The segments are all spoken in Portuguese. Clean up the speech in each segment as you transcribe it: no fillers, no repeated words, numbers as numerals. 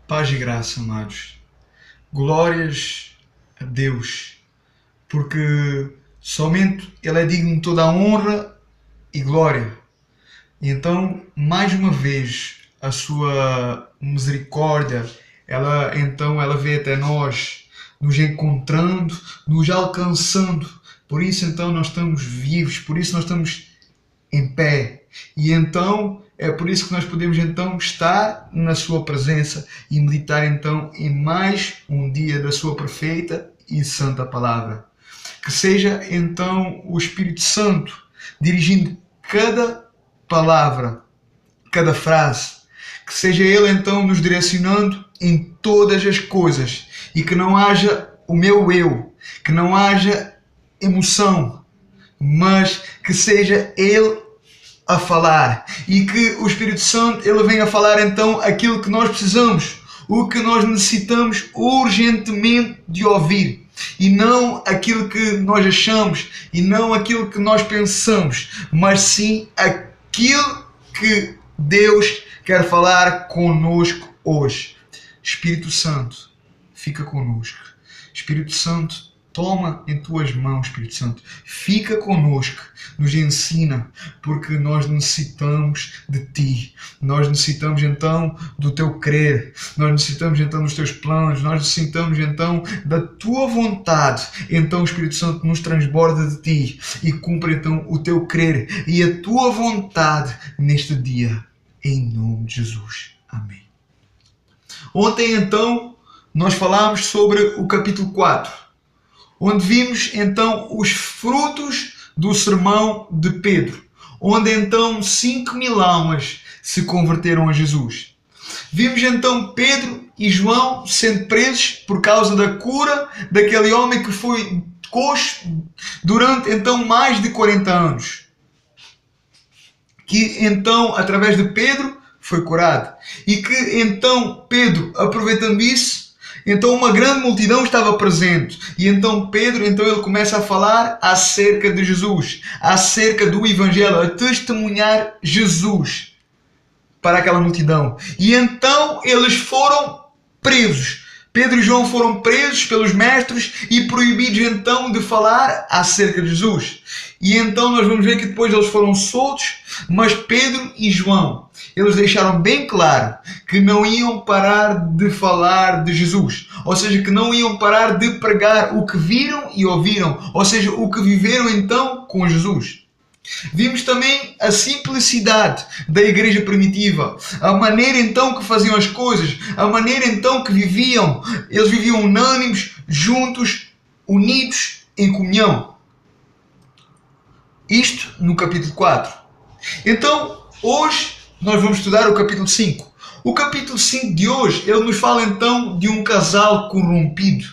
Paz e graça, amados. Glórias a Deus, porque somente Ele é digno de toda a honra e glória. E então, mais uma vez, a sua misericórdia, ela vem até nós, nos encontrando, nos alcançando. Por isso, então, nós estamos vivos, por isso nós estamos em pé. E então é por isso que nós podemos então estar na sua presença e meditar então em mais um dia da sua perfeita e santa palavra. Que seja então o Espírito Santo dirigindo cada palavra, cada frase. Que seja Ele então nos direcionando em todas as coisas e que não haja o meu eu, que não haja emoção, mas que seja Ele a falar e que o Espírito Santo ele venha a falar então aquilo que nós precisamos, o que nós necessitamos urgentemente de ouvir e não aquilo que nós achamos e não aquilo que nós pensamos, mas sim aquilo que Deus quer falar conosco hoje. Espírito Santo, fica conosco. Espírito Santo, toma em tuas mãos, Espírito Santo. Fica conosco, nos ensina, porque nós necessitamos de ti. Nós necessitamos então do teu querer. Nós necessitamos então dos teus planos. Nós necessitamos então da tua vontade. Então o Espírito Santo nos transborda de ti e cumpre então o teu querer e a tua vontade neste dia. Em nome de Jesus. Amém. Ontem então nós falámos sobre o capítulo 4. Onde vimos então os frutos do sermão de Pedro, onde então 5.000 almas se converteram a Jesus. Vimos então Pedro e João sendo presos por causa da cura daquele homem que foi coxo durante então mais de 40 anos. Que então, através de Pedro, foi curado. E que então Pedro, aproveitando isso, então uma grande multidão estava presente e então Pedro ele começa a falar acerca de Jesus, acerca do Evangelho, a testemunhar Jesus para aquela multidão. E então eles foram presos. Pedro e João foram presos pelos mestres e proibidos então de falar acerca de Jesus. E então nós vamos ver que depois eles foram soltos, mas Pedro e João, eles deixaram bem claro que não iam parar de falar de Jesus. Ou seja, que não iam parar de pregar o que viram e ouviram. Ou seja, o que viveram então com Jesus. Vimos também a simplicidade da igreja primitiva, a maneira então que faziam as coisas, a maneira então que viviam. Eles viviam unânimes, juntos, unidos em comunhão. Isto no capítulo 4. Então, hoje nós vamos estudar o capítulo 5. O capítulo 5 de hoje, ele nos fala então de um casal corrompido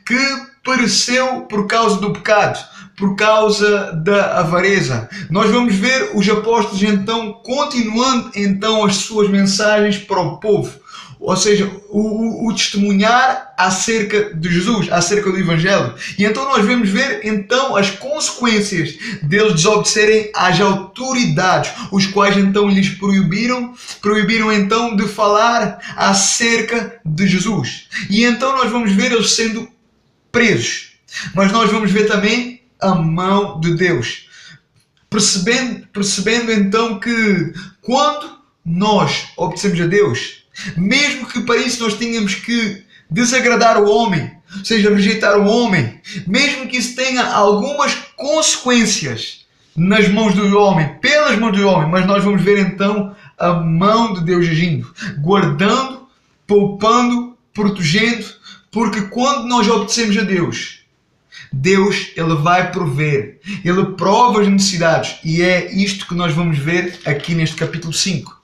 que pereceu por causa do pecado, por causa da avareza. Nós vamos ver os apóstolos então continuando então as suas mensagens para o povo. Ou seja, o testemunhar acerca de Jesus, acerca do Evangelho. E então nós vamos ver então as consequências deles desobedecerem às autoridades, os quais então lhes proibiram então de falar acerca de Jesus. E então nós vamos ver eles sendo presos. Mas nós vamos ver também a mão de Deus. Percebendo então que quando nós obedecemos a Deus, mesmo que para isso nós tenhamos que desagradar o homem, ou seja, rejeitar o homem, mesmo que isso tenha algumas consequências nas mãos do homem, pelas mãos do homem, mas nós vamos ver então a mão de Deus agindo, guardando, poupando, protegendo, porque quando nós obedecemos a Deus, ele vai prover, ele prova as necessidades, e é isto que nós vamos ver aqui neste capítulo 5.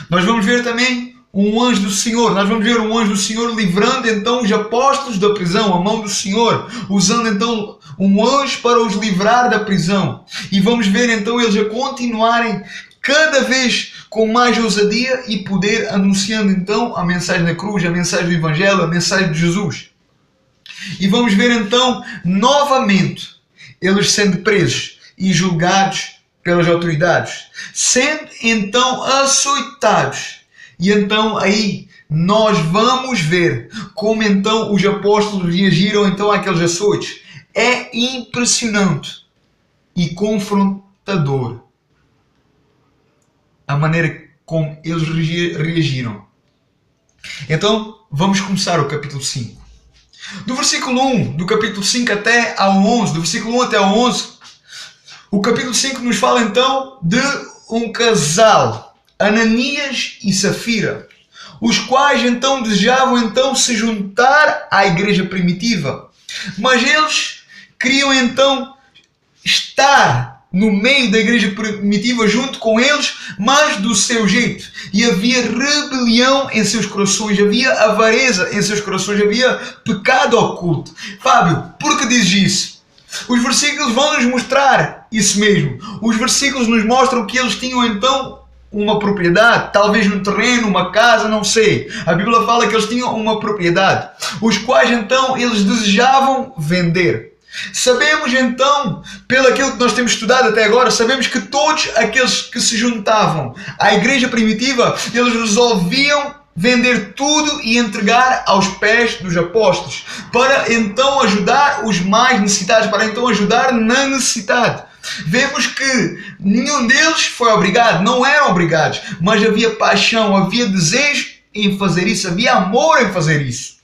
Nós vamos ver também um anjo do Senhor. Nós vamos ver um anjo do Senhor livrando então os apóstolos da prisão, a mão do Senhor, usando então um anjo para os livrar da prisão. E vamos ver então eles a continuarem cada vez com mais ousadia e poder, anunciando então a mensagem da cruz, a mensagem do Evangelho, a mensagem de Jesus. E vamos ver então novamente eles sendo presos e julgados pelas autoridades, sendo então açoitados. E então aí nós vamos ver como então os apóstolos reagiram então àqueles açoites. É impressionante e confrontador a maneira como eles reagiram. Então, vamos começar o capítulo 5. Do versículo 1 do capítulo 5 até ao 11, do versículo 1 até ao 11, o capítulo 5 nos fala então de um casal, Ananias e Safira, os quais então desejavam então se juntar à igreja primitiva, mas eles queriam então estar no meio da igreja primitiva junto com eles, mas do seu jeito. E havia rebelião em seus corações, havia avareza em seus corações, havia pecado oculto. Fábio, por que dizes isso? Os versículos vão nos mostrar isso mesmo. Os versículos nos mostram que eles tinham então uma propriedade, talvez um terreno, uma casa, não sei. A Bíblia fala que eles tinham uma propriedade, os quais então eles desejavam vender. Sabemos então, pelo aquilo que nós temos estudado até agora, sabemos que todos aqueles que se juntavam à igreja primitiva, eles resolviam vender tudo e entregar aos pés dos apóstolos, para então ajudar os mais necessitados, para então ajudar na necessidade. Vemos que nenhum deles foi obrigado, não eram obrigados, mas havia paixão, havia desejo em fazer isso, havia amor em fazer isso,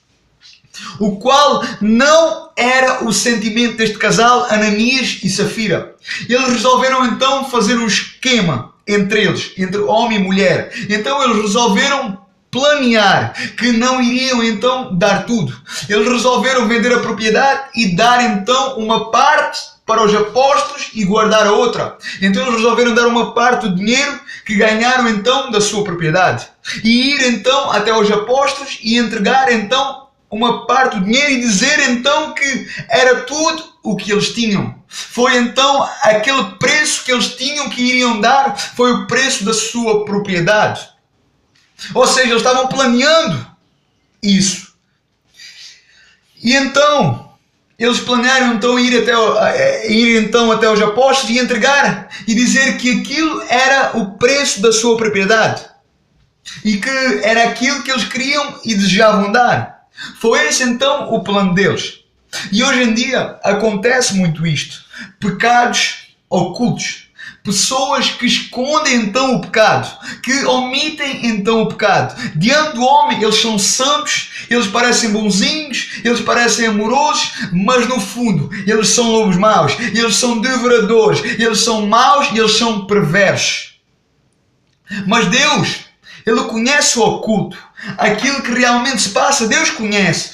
o qual não era o sentimento deste casal, Ananias e Safira. Eles resolveram então fazer um esquema entre eles, entre homem e mulher. Então eles resolveram planear que não iriam então dar tudo. Eles resolveram vender a propriedade e dar então uma parte para os apóstolos e guardar a outra. Então eles resolveram dar uma parte do dinheiro que ganharam então da sua propriedade e ir então até os apóstolos e entregar então uma parte do dinheiro e dizer então que era tudo o que eles tinham. Foi então aquele preço que eles tinham, que iriam dar, foi o preço da sua propriedade. Ou seja, eles estavam planeando isso. E então, eles planearam então ir então até os apóstolos e entregar e dizer que aquilo era o preço da sua propriedade. E que era aquilo que eles queriam e desejavam dar. Foi esse então o plano deles. E hoje em dia acontece muito isto. Pecados ocultos. Pessoas que escondem então o pecado, que omitem então o pecado. Diante do homem eles são santos, eles parecem bonzinhos, eles parecem amorosos, mas no fundo eles são lobos maus, eles são devoradores, eles são maus e eles são perversos. Mas Deus, Ele conhece o oculto. Aquilo que realmente se passa, Deus conhece.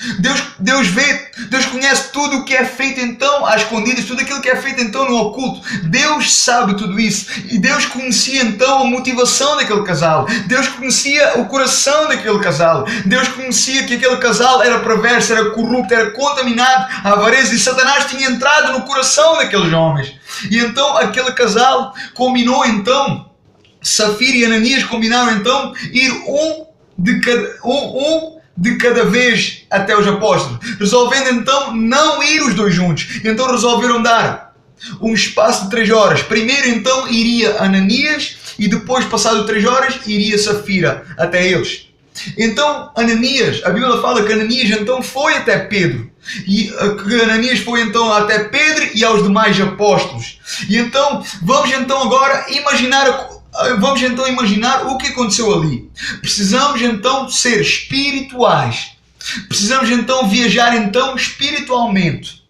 Deus vê, Deus conhece tudo o que é feito então às escondidas, tudo aquilo que é feito então no oculto. Deus sabe tudo isso. E Deus conhecia então a motivação daquele casal. Deus conhecia o coração daquele casal. Deus conhecia que aquele casal era perverso, era corrupto, era contaminado à avareza, e Satanás tinha entrado no coração daqueles homens. E então aquele casal combinou então, Safira e Ananias combinaram então ir um de cada vez até os apóstolos, resolvendo então não ir os dois juntos. Então resolveram dar um espaço de 3 horas. Primeiro então iria Ananias e depois, passado 3 horas, iria Safira até eles. Então Ananias, a Bíblia fala que Ananias então foi até Pedro, e que Ananias foi então até Pedro e aos demais apóstolos. E então vamos então agora imaginar o que aconteceu ali. Precisamos então ser espirituais. Precisamos então viajar então espiritualmente.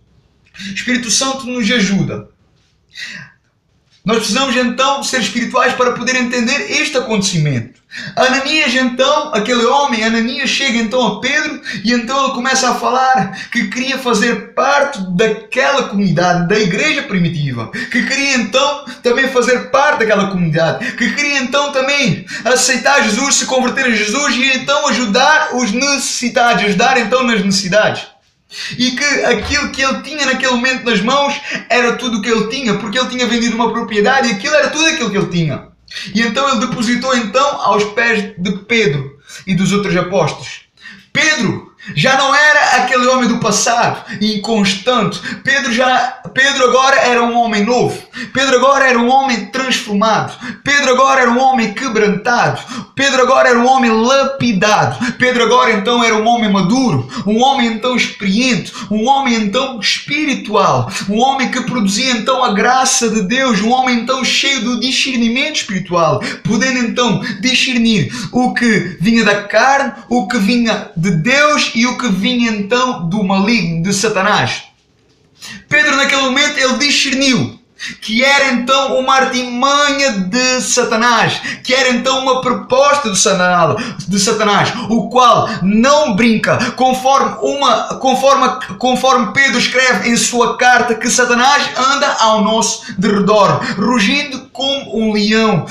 O Espírito Santo nos ajuda. Nós precisamos então ser espirituais para poder entender este acontecimento. Ananias então, aquele homem, Ananias chega então a Pedro e então ele começa a falar que queria fazer parte daquela comunidade, da igreja primitiva, que queria então também fazer parte daquela comunidade, que queria então também aceitar Jesus, se converter a Jesus e então ajudar os necessitados, ajudar então nas necessidades. E que aquilo que ele tinha naquele momento nas mãos era tudo o que ele tinha, porque ele tinha vendido uma propriedade e aquilo era tudo aquilo que ele tinha. E então ele depositou então aos pés de Pedro e dos outros apóstolos. Pedro já não era aquele homem do passado, inconstante. Pedro agora era um homem novo. Pedro agora era um homem transformado. Pedro agora era um homem quebrantado. Pedro agora era um homem lapidado. Pedro agora então era um homem maduro, um homem então experiente, um homem então espiritual, um homem que produzia então a graça de Deus, um homem então cheio do discernimento espiritual, podendo então discernir o que vinha da carne, o que vinha de Deus e o que vinha então do maligno, de Satanás. Pedro naquele momento ele discerniu que era então uma artimanha de Satanás, que era então uma proposta de Satanás, o qual não brinca, conforme Pedro escreve em sua carta, que Satanás anda ao nosso derredor, rugindo como um leão.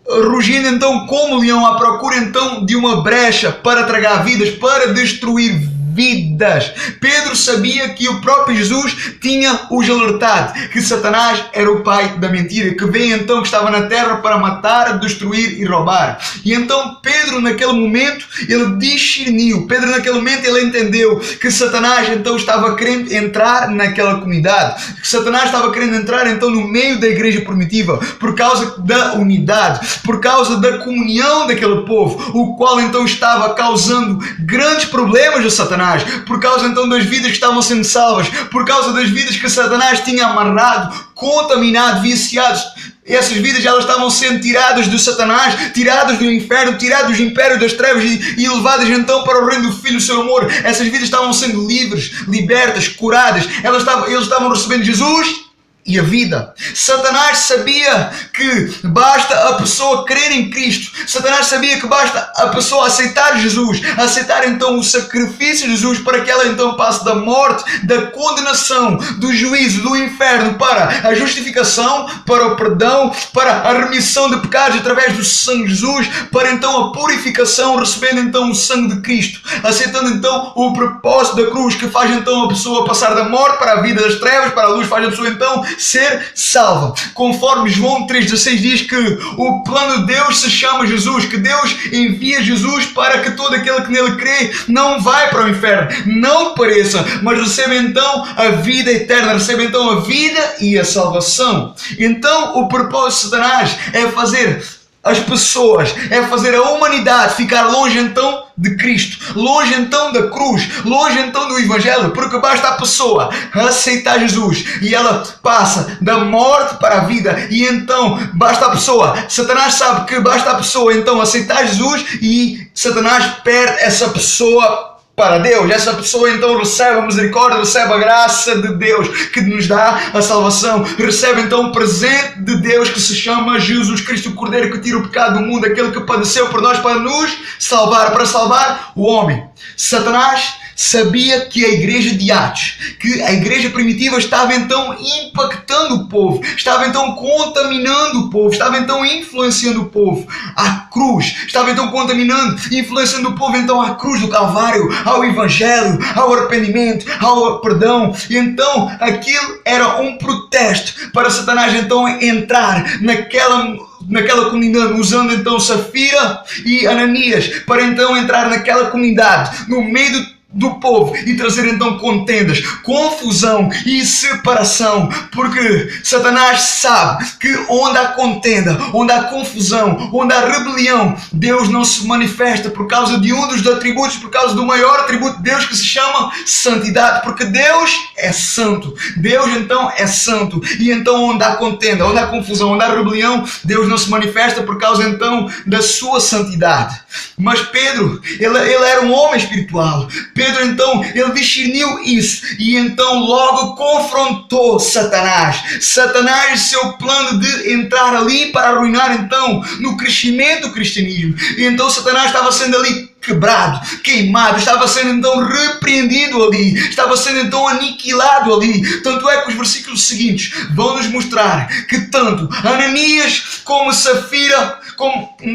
Rugindo então como um leão, à procura então de uma brecha para tragar vidas, para destruir vidas. Pedro sabia que o próprio Jesus tinha os alertado que Satanás era o pai da mentira, que veio então, que estava na terra para matar, destruir e roubar. E então Pedro naquele momento ele discerniu, Pedro naquele momento ele entendeu que Satanás então estava querendo entrar naquela comunidade, que Satanás estava querendo entrar então no meio da igreja primitiva, por causa da unidade, por causa da comunhão daquele povo, o qual então estava causando grandes problemas a Satanás, por causa então das vidas que estavam sendo salvas, por causa das vidas que Satanás tinha amarrado, contaminado, viciados. Essas vidas elas estavam sendo tiradas de Satanás, tiradas do inferno, tiradas do império das trevas e levadas então para o reino do Filho do seu amor. Essas vidas estavam sendo livres, libertas, curadas. Eles estavam recebendo Jesus e a vida. Satanás sabia que basta a pessoa crer em Cristo. Satanás sabia que basta a pessoa aceitar Jesus, aceitar então o sacrifício de Jesus, para que ela então passe da morte, da condenação, do juízo, do inferno, para a justificação, para o perdão, para a remissão de pecados através do sangue de Jesus, para então a purificação, recebendo então o sangue de Cristo, aceitando então o propósito da cruz, que faz então a pessoa passar da morte para a vida das trevas, para a luz, faz a pessoa então ser salva. Conforme João 3,16 diz que o plano de Deus se chama Jesus, que Deus envia Jesus para que todo aquele que nele crê não vai para o inferno, não pereça, mas receba então a vida eterna, receba então a vida e a salvação. Então o propósito de Satanás é fazer as pessoas, é fazer a humanidade ficar longe então de Cristo, longe então da cruz, longe então do Evangelho, porque basta a pessoa aceitar Jesus e ela passa da morte para a vida. E então basta a pessoa, Satanás sabe que basta a pessoa então aceitar Jesus e Satanás perde essa pessoa para Deus. Essa pessoa então recebe a misericórdia, recebe a graça de Deus que nos dá a salvação, recebe então o presente de Deus que se chama Jesus Cristo, o Cordeiro que tira o pecado do mundo, aquele que padeceu por nós para nos salvar, para salvar o homem. Satanás sabia que a igreja de Atos, que a igreja primitiva estava então impactando o povo, estava então contaminando o povo, estava então influenciando o povo. A cruz estava então contaminando, influenciando o povo então à cruz do Calvário, ao Evangelho, ao arrependimento, ao perdão. E então aquilo era um protesto para Satanás então entrar naquela comunidade, usando então Safira e Ananias para então entrar naquela comunidade, no meio do povo, e trazer então contendas, confusão e separação, porque Satanás sabe que onde há contenda, onde há confusão, onde há rebelião, Deus não se manifesta por causa de um dos atributos, por causa do maior atributo de Deus, que se chama santidade, porque Deus é santo. Deus então é santo, e então onde há contenda, onde há confusão, onde há rebelião, Deus não se manifesta por causa então da sua santidade. Mas Pedro, ele era um homem espiritual. Pedro então, ele discerniu isso e então logo confrontou Satanás. Satanás, seu plano de entrar ali para arruinar então no crescimento do cristianismo. E então Satanás estava sendo ali quebrado, queimado, estava sendo então repreendido ali, estava sendo então aniquilado ali. Tanto é que os versículos seguintes vão nos mostrar que tanto Ananias como Safira,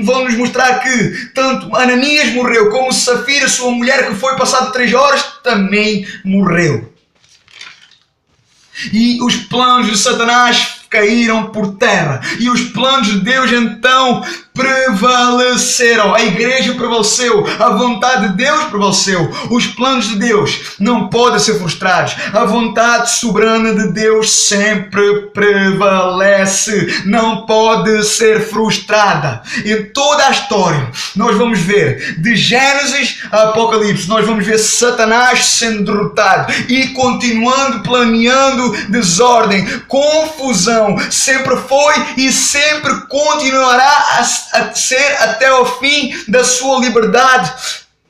vão nos mostrar que tanto Ananias morreu, como Safira, sua mulher, que foi passado 3 horas, também morreu. E os planos de Satanás caíram por terra, e os planos de Deus então prevaleceram. A igreja prevaleceu, a vontade de Deus prevaleceu. Os planos de Deus não podem ser frustrados. A vontade soberana de Deus sempre prevalece, não pode ser frustrada. Em toda a história nós vamos ver, de Gênesis a Apocalipse, nós vamos ver Satanás sendo derrotado e continuando planeando desordem, confusão. Sempre foi e sempre continuará a ser até ao fim da sua liberdade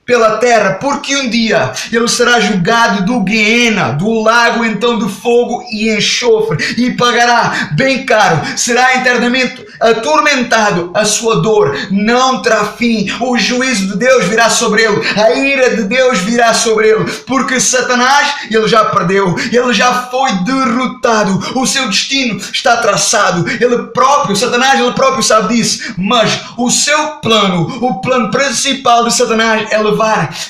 pela terra, porque um dia ele será julgado do Guiena, do lago então de fogo e enxofre, e pagará bem caro, será eternamente atormentado. A sua dor não terá fim. O juízo de Deus virá sobre ele, a ira de Deus virá sobre ele, porque Satanás, ele já perdeu, ele já foi derrotado, o seu destino está traçado. Ele próprio, Satanás, ele próprio sabe disso, mas o seu plano, o plano principal de Satanás é levar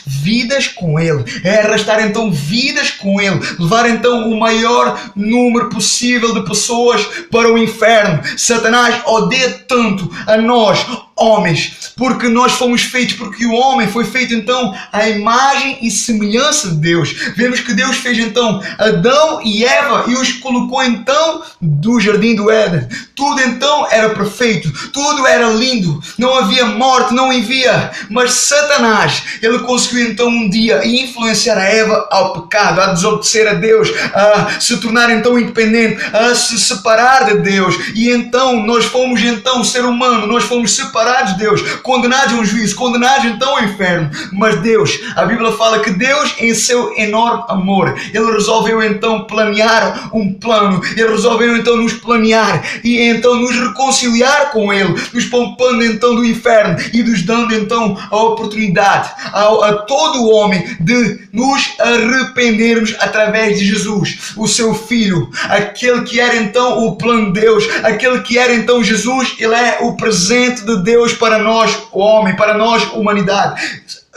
vidas com ele, é arrastar então vidas com ele, levar então o maior número possível de pessoas para o inferno. Satanás odeia tanto a nós, homens, porque nós fomos feitos, porque o homem foi feito então à imagem e semelhança de Deus. Vemos que Deus fez então Adão e Eva e os colocou então do jardim do Éden. Tudo então era perfeito, tudo era lindo, não havia morte, não havia, mas Satanás, ele conseguiu então um dia influenciar a Eva ao pecado, a desobedecer a Deus, a se tornar então independente, a se separar de Deus, e então nós fomos então, ser humano, nós fomos separados de Deus, condenados a um juízo, condenados então ao inferno. Mas Deus, a Bíblia fala que Deus, em seu enorme amor, ele resolveu então planear um plano, ele resolveu então nos planear e então nos reconciliar com ele, nos poupando então do inferno e nos dando então a oportunidade a todo o homem de nos arrependermos através de Jesus, o seu Filho, aquele que era então o plano de Deus, aquele que era então Jesus. Ele é o presente de Deus para nós, o homem, para nós, a humanidade.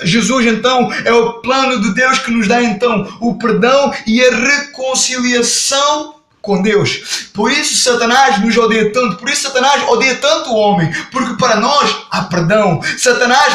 Jesus então é o plano de Deus que nos dá então o perdão e a reconciliação com Deus. Por isso Satanás nos odeia tanto, por isso Satanás odeia tanto o homem, porque para nós há perdão.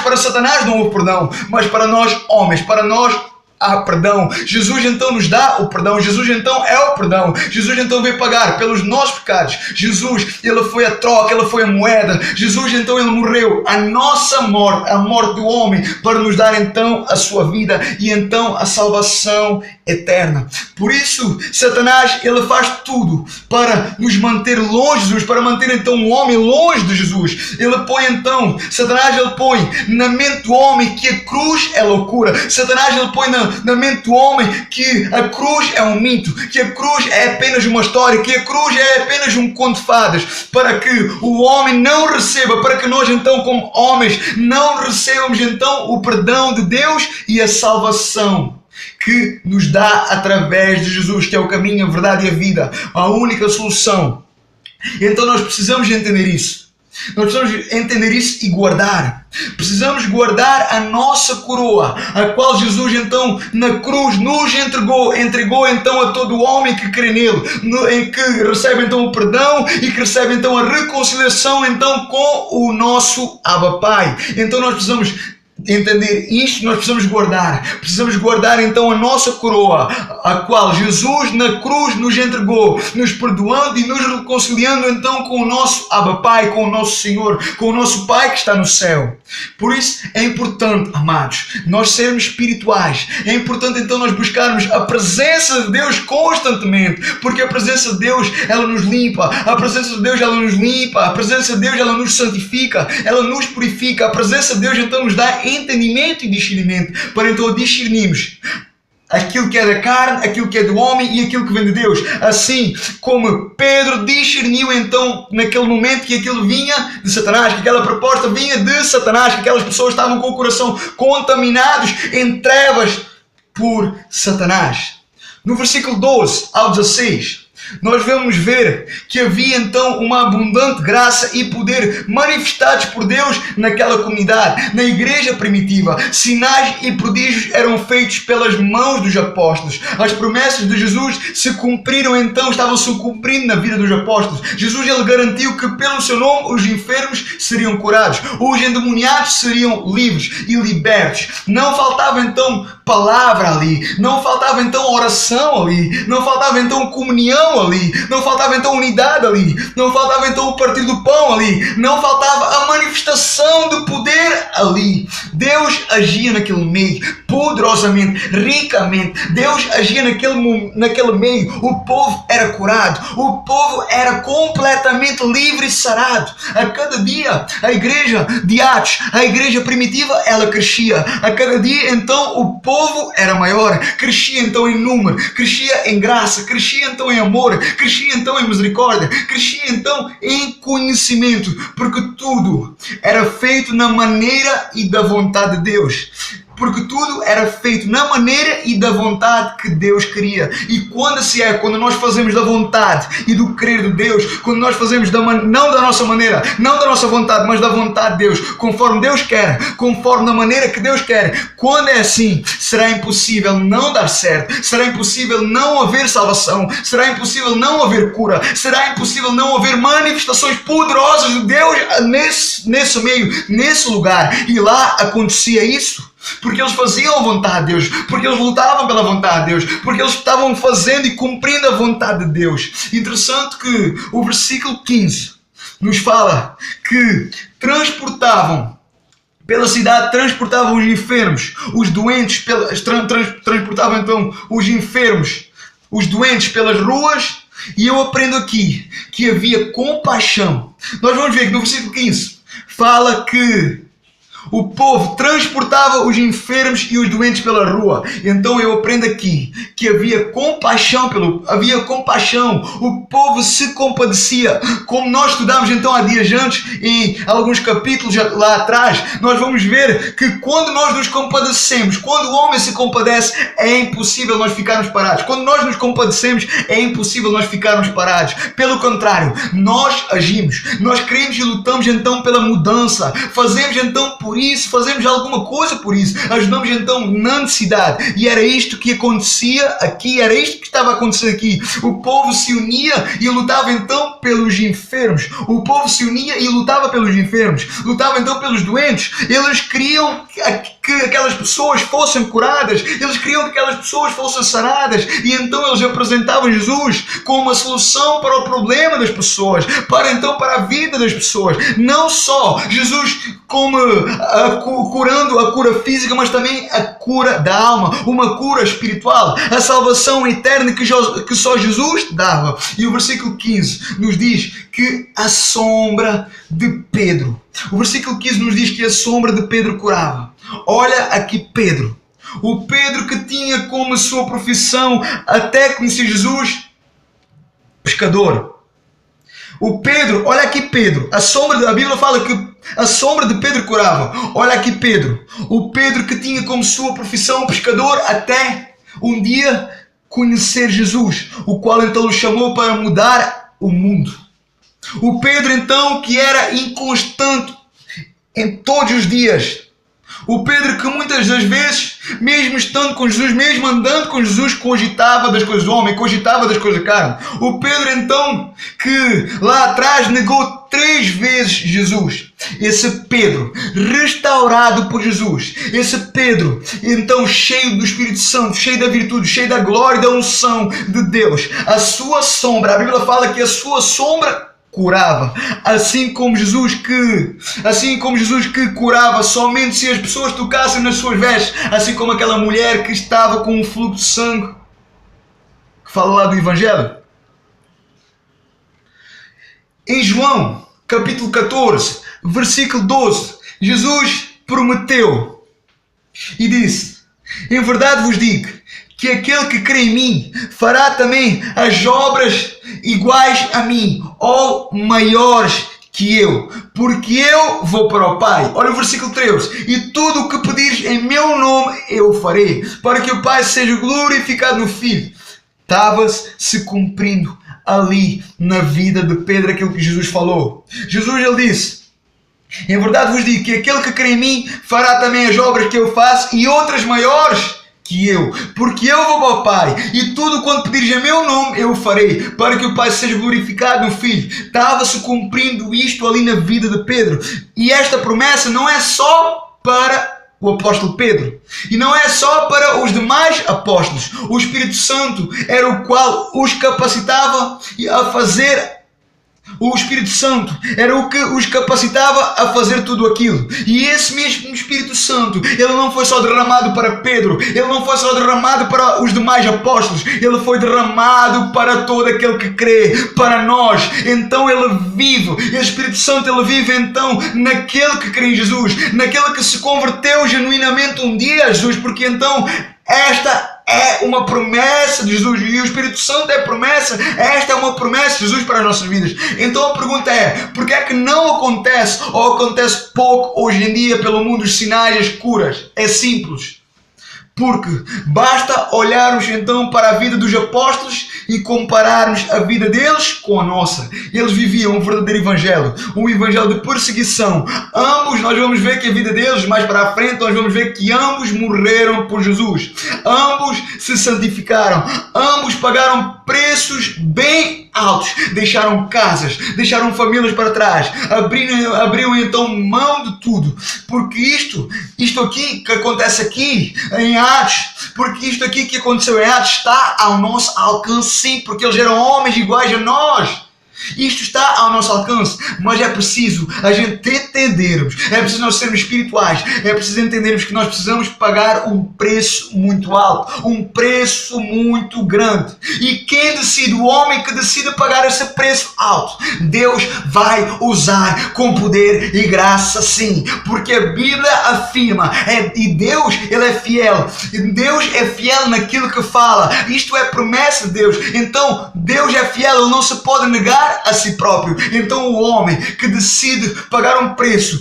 Para Satanás não houve perdão, mas para nós, homens, para nós há perdão. Jesus então nos dá o perdão. Jesus então é o perdão. Jesus então veio pagar pelos nossos pecados. Jesus, ele foi a troca, ele foi a moeda. Jesus então, ele morreu a nossa morte, a morte do homem, para nos dar então a sua vida e então a salvação eterna. Por isso Satanás, ele faz tudo para nos manter longe de Jesus, para manter então o homem longe de Jesus. Ele põe então, Satanás, ele põe na mente do homem que a cruz é loucura. Satanás, ele põe na mente do homem que a cruz é um mito, que a cruz é apenas uma história, que a cruz é apenas um conto de fadas, para que o homem não receba, para que nós então, como homens, não recebamos então o perdão de Deus e a salvação que nos dá através de Jesus, que é o caminho, a verdade e a vida, a única solução. Então nós precisamos entender isso. Nós precisamos entender isso e guardar. Precisamos guardar a nossa coroa, a qual Jesus então na cruz nos entregou então a todo homem que crê nele, em que recebe então o perdão e que recebe então a reconciliação então com o nosso Abba Pai. Então nós precisamos entender isto, nós precisamos guardar então a nossa coroa, a qual Jesus na cruz nos entregou, nos perdoando e nos reconciliando então com o nosso Abba Pai, com o nosso Senhor, com o nosso Pai que está no céu. Por isso é importante, amados, nós sermos espirituais. É importante então nós buscarmos a presença de Deus constantemente, porque a presença de Deus, ela nos limpa, a presença de Deus, ela nos limpa, a presença de Deus, ela nos santifica, ela nos purifica. A presença de Deus então nos dá entendimento e discernimento, para então discernirmos aquilo que é da carne, aquilo que é do homem e aquilo que vem de Deus. Assim como Pedro discerniu então naquele momento que aquilo vinha de Satanás, que aquela proposta vinha de Satanás, que aquelas pessoas estavam com o coração contaminados em trevas por Satanás. No versículo 12 ao 16 nós vamos ver que havia então uma abundante graça e poder manifestados por Deus naquela comunidade, na igreja primitiva. Sinais e prodígios eram feitos pelas mãos dos apóstolos. As promessas de Jesus se cumpriram então, estavam se cumprindo na vida dos apóstolos. Jesus ele garantiu que pelo seu nome os enfermos seriam curados, os endemoniados seriam livres e libertos. Não faltava então palavra ali, não faltava então oração ali, não faltava então comunhão ali, não faltava então unidade ali, não faltava então o partir do pão ali, não faltava a manifestação do poder ali. Deus agia naquele meio poderosamente, ricamente. Deus agia naquele meio. O povo era curado, o povo era completamente livre e sarado. A cada dia a igreja de Atos, a igreja primitiva, ela crescia. A cada dia então o povo era maior, crescia então em número, crescia em graça, crescia então em amor, crescia então em misericórdia, crescia então em conhecimento, porque tudo era feito na maneira e da vontade de Deus. Porque tudo era feito na maneira e da vontade que Deus queria. E quando nós fazemos da vontade e do querer de Deus, quando nós fazemos não da nossa maneira, não da nossa vontade, mas da vontade de Deus, conforme Deus quer, conforme da maneira que Deus quer, quando é assim, será impossível não dar certo, será impossível não haver salvação, será impossível não haver cura, será impossível não haver manifestações poderosas de Deus nesse meio, nesse lugar. E lá acontecia isso. Porque eles faziam a vontade de Deus, porque eles lutavam pela vontade de Deus, porque eles estavam fazendo e cumprindo a vontade de Deus. Interessante que o versículo 15 nos fala que pela cidade transportavam os enfermos, os doentes, transportavam então os enfermos, os doentes pelas ruas. E eu aprendo aqui que havia compaixão. Nós vamos ver que no versículo 15 fala que o povo transportava os enfermos e os doentes pela rua. Então eu aprendo aqui que havia compaixão. O povo se compadecia. Como nós estudamos então há dias antes, em alguns capítulos lá atrás, nós vamos ver que quando nós nos compadecemos, quando o homem se compadece, é impossível nós ficarmos parados. Quando nós nos compadecemos, é impossível nós ficarmos parados. Pelo contrário, nós agimos, nós queremos e lutamos então pela mudança. Fazemos então por isso, fazemos alguma coisa por isso, ajudamos então na necessidade. E era isto que acontecia aqui, era isto que estava a acontecer aqui. O povo se unia e lutava então pelos enfermos. O povo se unia e lutava pelos enfermos, lutava então pelos doentes. Eles queriam que aquelas pessoas fossem curadas, eles queriam que aquelas pessoas fossem saradas, e então eles apresentavam Jesus como uma solução para o problema das pessoas, para a vida das pessoas. Não só Jesus como curando a cura física, mas também a cura da alma, uma cura espiritual, a salvação eterna que só Jesus dava. E o versículo 15 nos diz que a sombra de Pedro, o versículo 15 nos diz que a sombra de Pedro curava. Olha aqui Pedro, o Pedro que tinha como sua profissão até conhecer Jesus, pescador. O Pedro, olha aqui Pedro, a Bíblia fala que a sombra de Pedro curava. Olha aqui Pedro, o Pedro que tinha como sua profissão pescador até um dia conhecer Jesus, o qual então o chamou para mudar o mundo. O Pedro então que era inconstante em todos os dias. O Pedro que muitas das vezes, mesmo estando com Jesus, mesmo andando com Jesus, cogitava das coisas do homem, cogitava das coisas da carne. O Pedro então que lá atrás negou 3 vezes Jesus. Esse Pedro restaurado por Jesus, esse Pedro então cheio do Espírito Santo, cheio da virtude, cheio da glória e da unção de Deus. A sua sombra, a Bíblia fala que a sua sombra curava, assim como Jesus que curava somente se as pessoas tocassem nas suas vestes, assim como aquela mulher que estava com um fluxo de sangue, que fala lá do Evangelho. Em João, capítulo 14, versículo 12, Jesus prometeu e disse: em verdade vos digo que aquele que crê em mim fará também as obras iguais a mim, ou maiores que eu, porque eu vou para o Pai. Olha o versículo 13: e tudo o que pedires em meu nome eu farei, para que o Pai seja glorificado no Filho. Estava-se cumprindo ali na vida de Pedro aquilo que Jesus falou. Jesus, ele disse: em verdade vos digo que aquele que crê em mim fará também as obras que eu faço e outras maiores que eu, porque eu vou ao Pai, e tudo quanto pedires em meu nome eu o farei, para que o Pai seja glorificado no Filho. Estava-se cumprindo isto ali na vida de Pedro, e esta promessa não é só para o apóstolo Pedro, e não é só para os demais apóstolos. O Espírito Santo era o qual os capacitava a fazer. O Espírito Santo era o que os capacitava a fazer tudo aquilo. E esse mesmo Espírito Santo, ele não foi só derramado para Pedro, ele não foi só derramado para os demais apóstolos, ele foi derramado para todo aquele que crê, para nós. Então ele vive, e o Espírito Santo ele vive então naquele que crê em Jesus, naquele que se converteu genuinamente um dia a Jesus, porque então esta é uma promessa de Jesus, e o Espírito Santo é promessa. Esta é uma promessa de Jesus para as nossas vidas. Então a pergunta é: por que é que não acontece, ou acontece pouco hoje em dia pelo mundo, os sinais e as curas? É simples. Porque basta olharmos então para a vida dos apóstolos e compararmos a vida deles com a nossa. Eles viviam um verdadeiro evangelho, um evangelho de perseguição. Ambos, nós vamos ver que a vida deles, mais para a frente, nós vamos ver que ambos morreram por Jesus. Ambos se santificaram. Ambos pagaram preços bem altos. Deixaram casas, deixaram famílias para trás. Abriram então mão de tudo. Porque isto aqui que acontece aqui em Atos, porque isto aqui que aconteceu em Atos está ao nosso alcance, sim, porque eles eram homens iguais a nós. Isto está ao nosso alcance, mas é preciso a gente entendermos, é preciso nós sermos espirituais, é preciso entendermos que nós precisamos pagar um preço muito alto, um preço muito grande. E quem decide? O homem que decide pagar esse preço alto. Deus vai usar com poder e graça, sim, porque a Bíblia afirma, e Deus, ele é fiel, e Deus é fiel naquilo que fala. Isto é promessa de Deus. Então Deus é fiel, ele não se pode negar a si próprio. Então o homem que decide pagar um preço,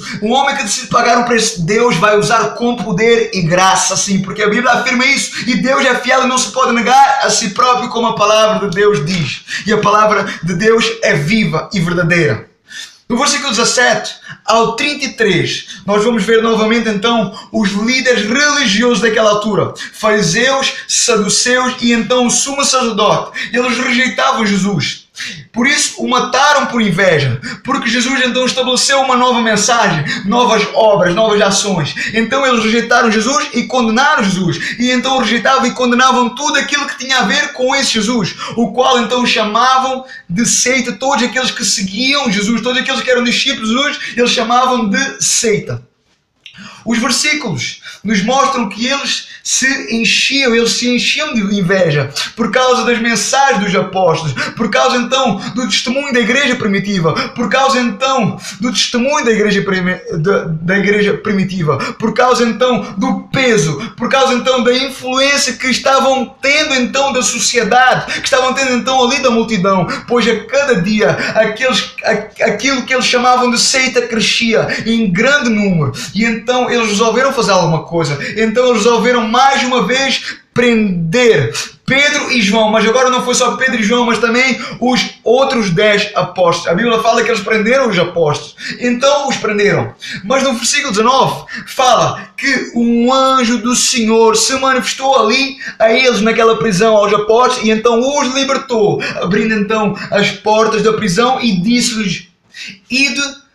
Deus vai usar com poder e graça, sim, porque a Bíblia afirma isso, e Deus é fiel e não se pode negar a si próprio, como a palavra de Deus diz, e a palavra de Deus é viva e verdadeira. No versículo 17 ao 33, nós vamos ver novamente então os líderes religiosos daquela altura, fariseus, saduceus e então o sumo sacerdote. Eles rejeitavam Jesus. Por isso o mataram por inveja, porque Jesus então estabeleceu uma nova mensagem, novas obras, novas ações. Então eles rejeitaram Jesus e condenaram Jesus, e então rejeitavam e condenavam tudo aquilo que tinha a ver com esse Jesus, o qual então chamavam de seita. Todos aqueles que seguiam Jesus, todos aqueles que eram discípulos de Jesus, eles chamavam de seita. Os versículos nos mostram que eles se enchiam de inveja por causa das mensagens dos apóstolos, por causa então do testemunho da igreja primitiva, por causa então do testemunho da igreja primitiva, por causa então do peso, por causa então da influência que estavam tendo então da sociedade, que estavam tendo então ali da multidão, pois a cada dia aquilo que eles chamavam de seita crescia em grande número, e então eles resolveram fazer alguma coisa. Então eles resolveram mais uma vez prender Pedro e João, mas agora não foi só Pedro e João, mas também os outros 10 apóstolos. A Bíblia fala que eles prenderam os apóstolos, então os prenderam. Mas no versículo 19 fala que um anjo do Senhor se manifestou ali a eles naquela prisão, aos apóstolos, e então os libertou, abrindo então as portas da prisão, e disse-lhes: ide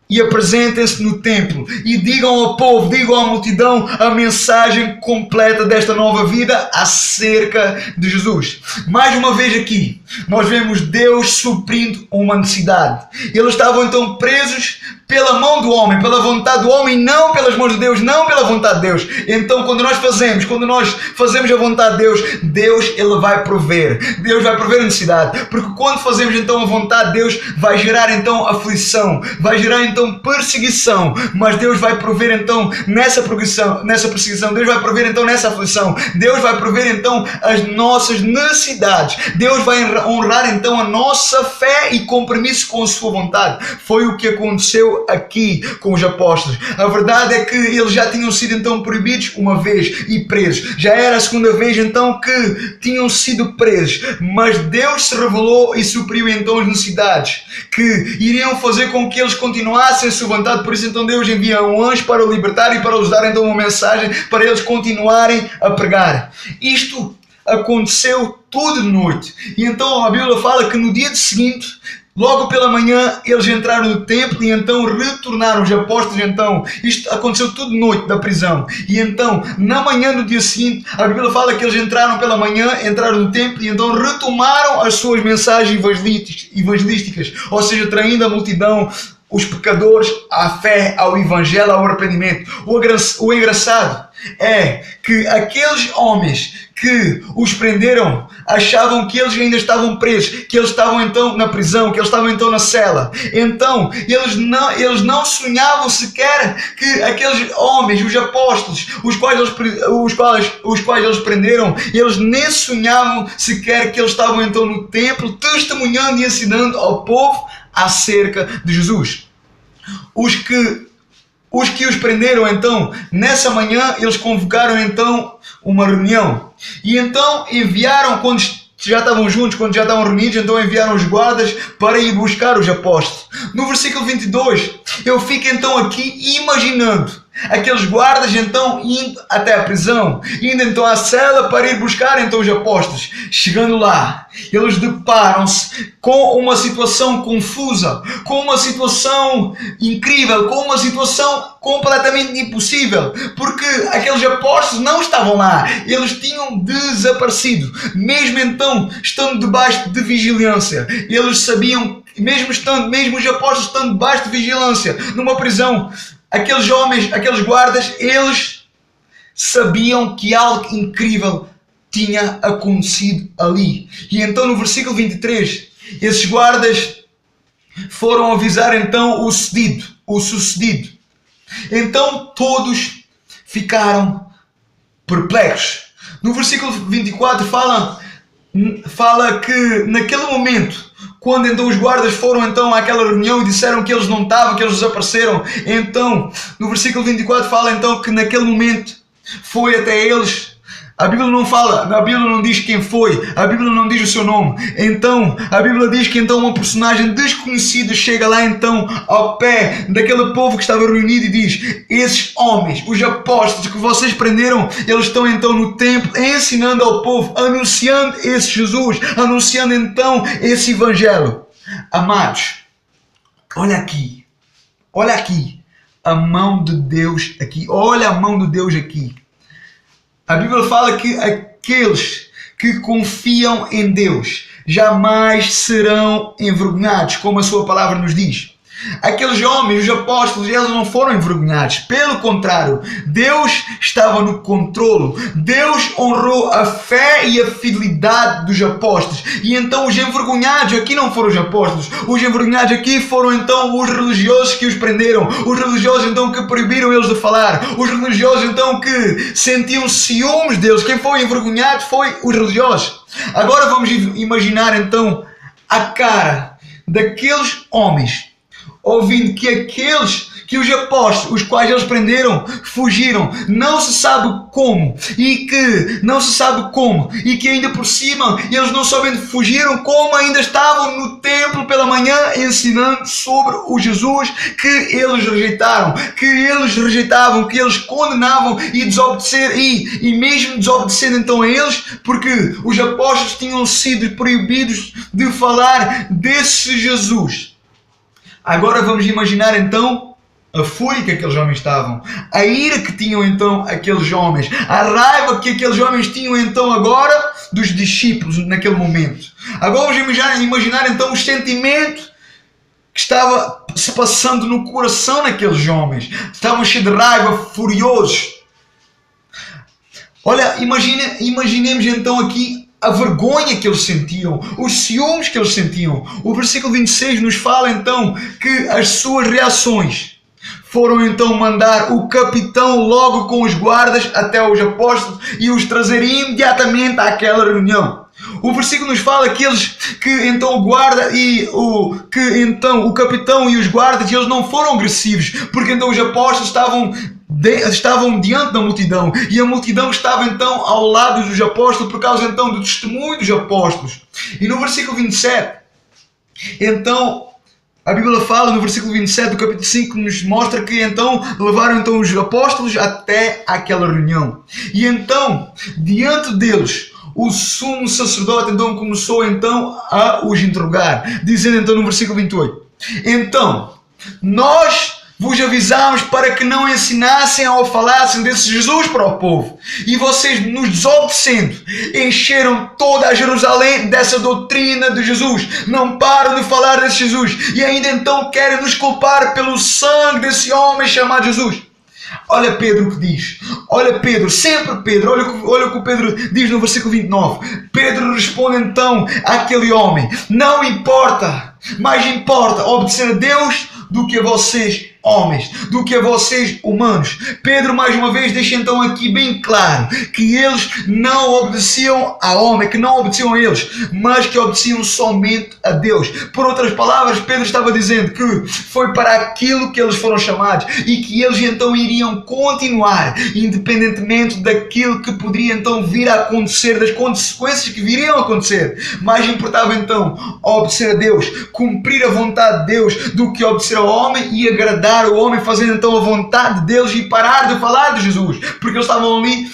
e apresentem-se no templo e digam ao povo, digam à multidão a mensagem completa desta nova vida acerca de Jesus. Mais uma vez aqui nós vemos Deus suprindo uma necessidade. Eles estavam então presos pela mão do homem, pela vontade do homem, não pelas mãos de Deus, não pela vontade de Deus. Então quando nós fazemos a vontade de Deus, Deus ele vai prover. Deus vai prover a necessidade, porque quando fazemos então a vontade de Deus, vai gerar então aflição, vai gerar então perseguição, mas Deus vai prover então nessa perseguição, Deus vai prover então nessa aflição, Deus vai prover então as nossas necessidades, Deus vai honrar então a nossa fé e compromisso com a sua vontade. Foi o que aconteceu aconteceu aqui com os apóstolos. A verdade é que eles já tinham sido então proibidos uma vez e presos. Já era a segunda vez então que tinham sido presos. Mas Deus se revelou e supriu então as necessidades que iriam fazer com que eles continuassem a sua vontade. Por isso então Deus envia um anjo para o libertar e para lhes dar então uma mensagem para eles continuarem a pregar. Isto aconteceu tudo de noite. E então a Bíblia fala que no dia seguinte, logo pela manhã, eles entraram no templo e então retornaram os apóstolos. Então, isto aconteceu tudo de noite da prisão. E então, na manhã do dia seguinte, a Bíblia fala que eles entraram pela manhã, entraram no templo e então retomaram as suas mensagens evangelísticas, ou seja, traindo a multidão, os pecadores, à fé, ao evangelho, ao arrependimento. O engraçado é que aqueles homens que os prenderam achavam que eles ainda estavam presos, que eles estavam então na prisão, que eles estavam então na cela. Então eles não sonhavam sequer que aqueles homens, os apóstolos, os quais eles prenderam, eles nem sonhavam sequer que eles estavam então no templo testemunhando e ensinando ao povo acerca de Jesus. Os que os prenderam então, nessa manhã, eles convocaram então uma reunião. E então enviaram, quando já estavam juntos, quando já estavam reunidos, então enviaram os guardas para ir buscar os apóstolos. No versículo 22, eu fico então aqui imaginando aqueles guardas então indo até a prisão, indo então à cela para ir buscar então os apóstolos. Chegando lá, eles deparam-se com uma situação confusa, com uma situação incrível, com uma situação completamente impossível, porque aqueles apóstolos não estavam lá, eles tinham desaparecido, mesmo então estando debaixo de vigilância. Eles sabiam, mesmo os apóstolos estando debaixo de vigilância, numa prisão, aqueles homens, aqueles guardas, eles sabiam que algo incrível tinha acontecido ali. E então no versículo 23, esses guardas foram avisar então o sucedido. Então todos ficaram perplexos. No versículo 24 fala que naquele momento, quando então os guardas foram então àquela reunião e disseram que eles não estavam, que eles desapareceram, então no versículo 24 fala então que naquele momento foi até eles. A Bíblia não fala, a Bíblia não diz quem foi, a Bíblia não diz o seu nome. Então, a Bíblia diz que então uma personagem desconhecida chega lá então ao pé daquele povo que estava reunido e diz: esses homens, os apóstolos que vocês prenderam, eles estão então no templo ensinando ao povo, anunciando esse Jesus, anunciando então esse evangelho. Amados, olha aqui, a mão de Deus aqui, olha a mão de Deus aqui. A Bíblia fala que aqueles que confiam em Deus jamais serão envergonhados, como a sua palavra nos diz. Aqueles homens, os apóstolos, eles não foram envergonhados. Pelo contrário, Deus estava no controlo. Deus honrou a fé e a fidelidade dos apóstolos. E então os envergonhados aqui não foram os apóstolos. Os envergonhados aqui foram então os religiosos que os prenderam. Os religiosos então que proibiram eles de falar. Os religiosos então que sentiam ciúmes deles. Quem foi envergonhado foi os religiosos. Agora vamos imaginar então a cara daqueles homens ouvindo que os apóstolos, os quais eles prenderam, fugiram, não se sabe como, e que ainda por cima eles não somente fugiram, como ainda estavam no templo pela manhã ensinando sobre o Jesus que eles rejeitavam, que eles condenavam e mesmo desobedecendo então a eles, porque os apóstolos tinham sido proibidos de falar desse Jesus. Agora vamos imaginar então a fúria que aqueles homens estavam, a ira que tinham então aqueles homens, a raiva que aqueles homens tinham então agora dos discípulos naquele momento. Agora vamos imaginar então o sentimento que estava se passando no coração daqueles homens. Estavam cheios de raiva, furiosos. Olha, imaginemos então aqui a vergonha que eles sentiam, os ciúmes que eles sentiam. O versículo 26 nos fala então que as suas reações foram então mandar o capitão logo com os guardas até os apóstolos e os trazer imediatamente àquela reunião. O versículo nos fala que então o guarda e o capitão e os guardas, eles não foram agressivos, porque então os apóstolos estavam diante da multidão, e a multidão estava então ao lado dos apóstolos por causa então do testemunho dos apóstolos. E no versículo 27, então a Bíblia fala no versículo 27 do capítulo 5, nos mostra que então levaram então os apóstolos até aquela reunião. E então, diante deles, o sumo sacerdote então começou então a os interrogar, dizendo então no versículo 28, então, nós vos avisámos para que não ensinassem ou falassem desse Jesus para o povo. E vocês, nos desobedecendo, encheram toda a Jerusalém dessa doutrina de Jesus. Não param de falar desse Jesus. E ainda então querem nos culpar pelo sangue desse homem chamado Jesus. Olha Pedro o que diz. Olha Pedro, sempre Pedro. Olha o que o Pedro diz no versículo 29. Pedro responde então àquele homem: não importa, mais importa obedecer a Deus do que a vocês homens, do que a vocês humanos. Pedro mais uma vez deixa então aqui bem claro que eles não obedeciam a homem, que não obedeciam a eles, mas que obedeciam somente a Deus. Por outras palavras, Pedro estava dizendo que foi para aquilo que eles foram chamados e que eles então iriam continuar, independentemente daquilo que poderia então vir a acontecer, das consequências que viriam a acontecer. Mais importava então obedecer a Deus, cumprir a vontade de Deus, do que obedecer ao homem e agradar o homem, fazendo então a vontade de Deus e parar de falar de Jesus, porque eles estavam ali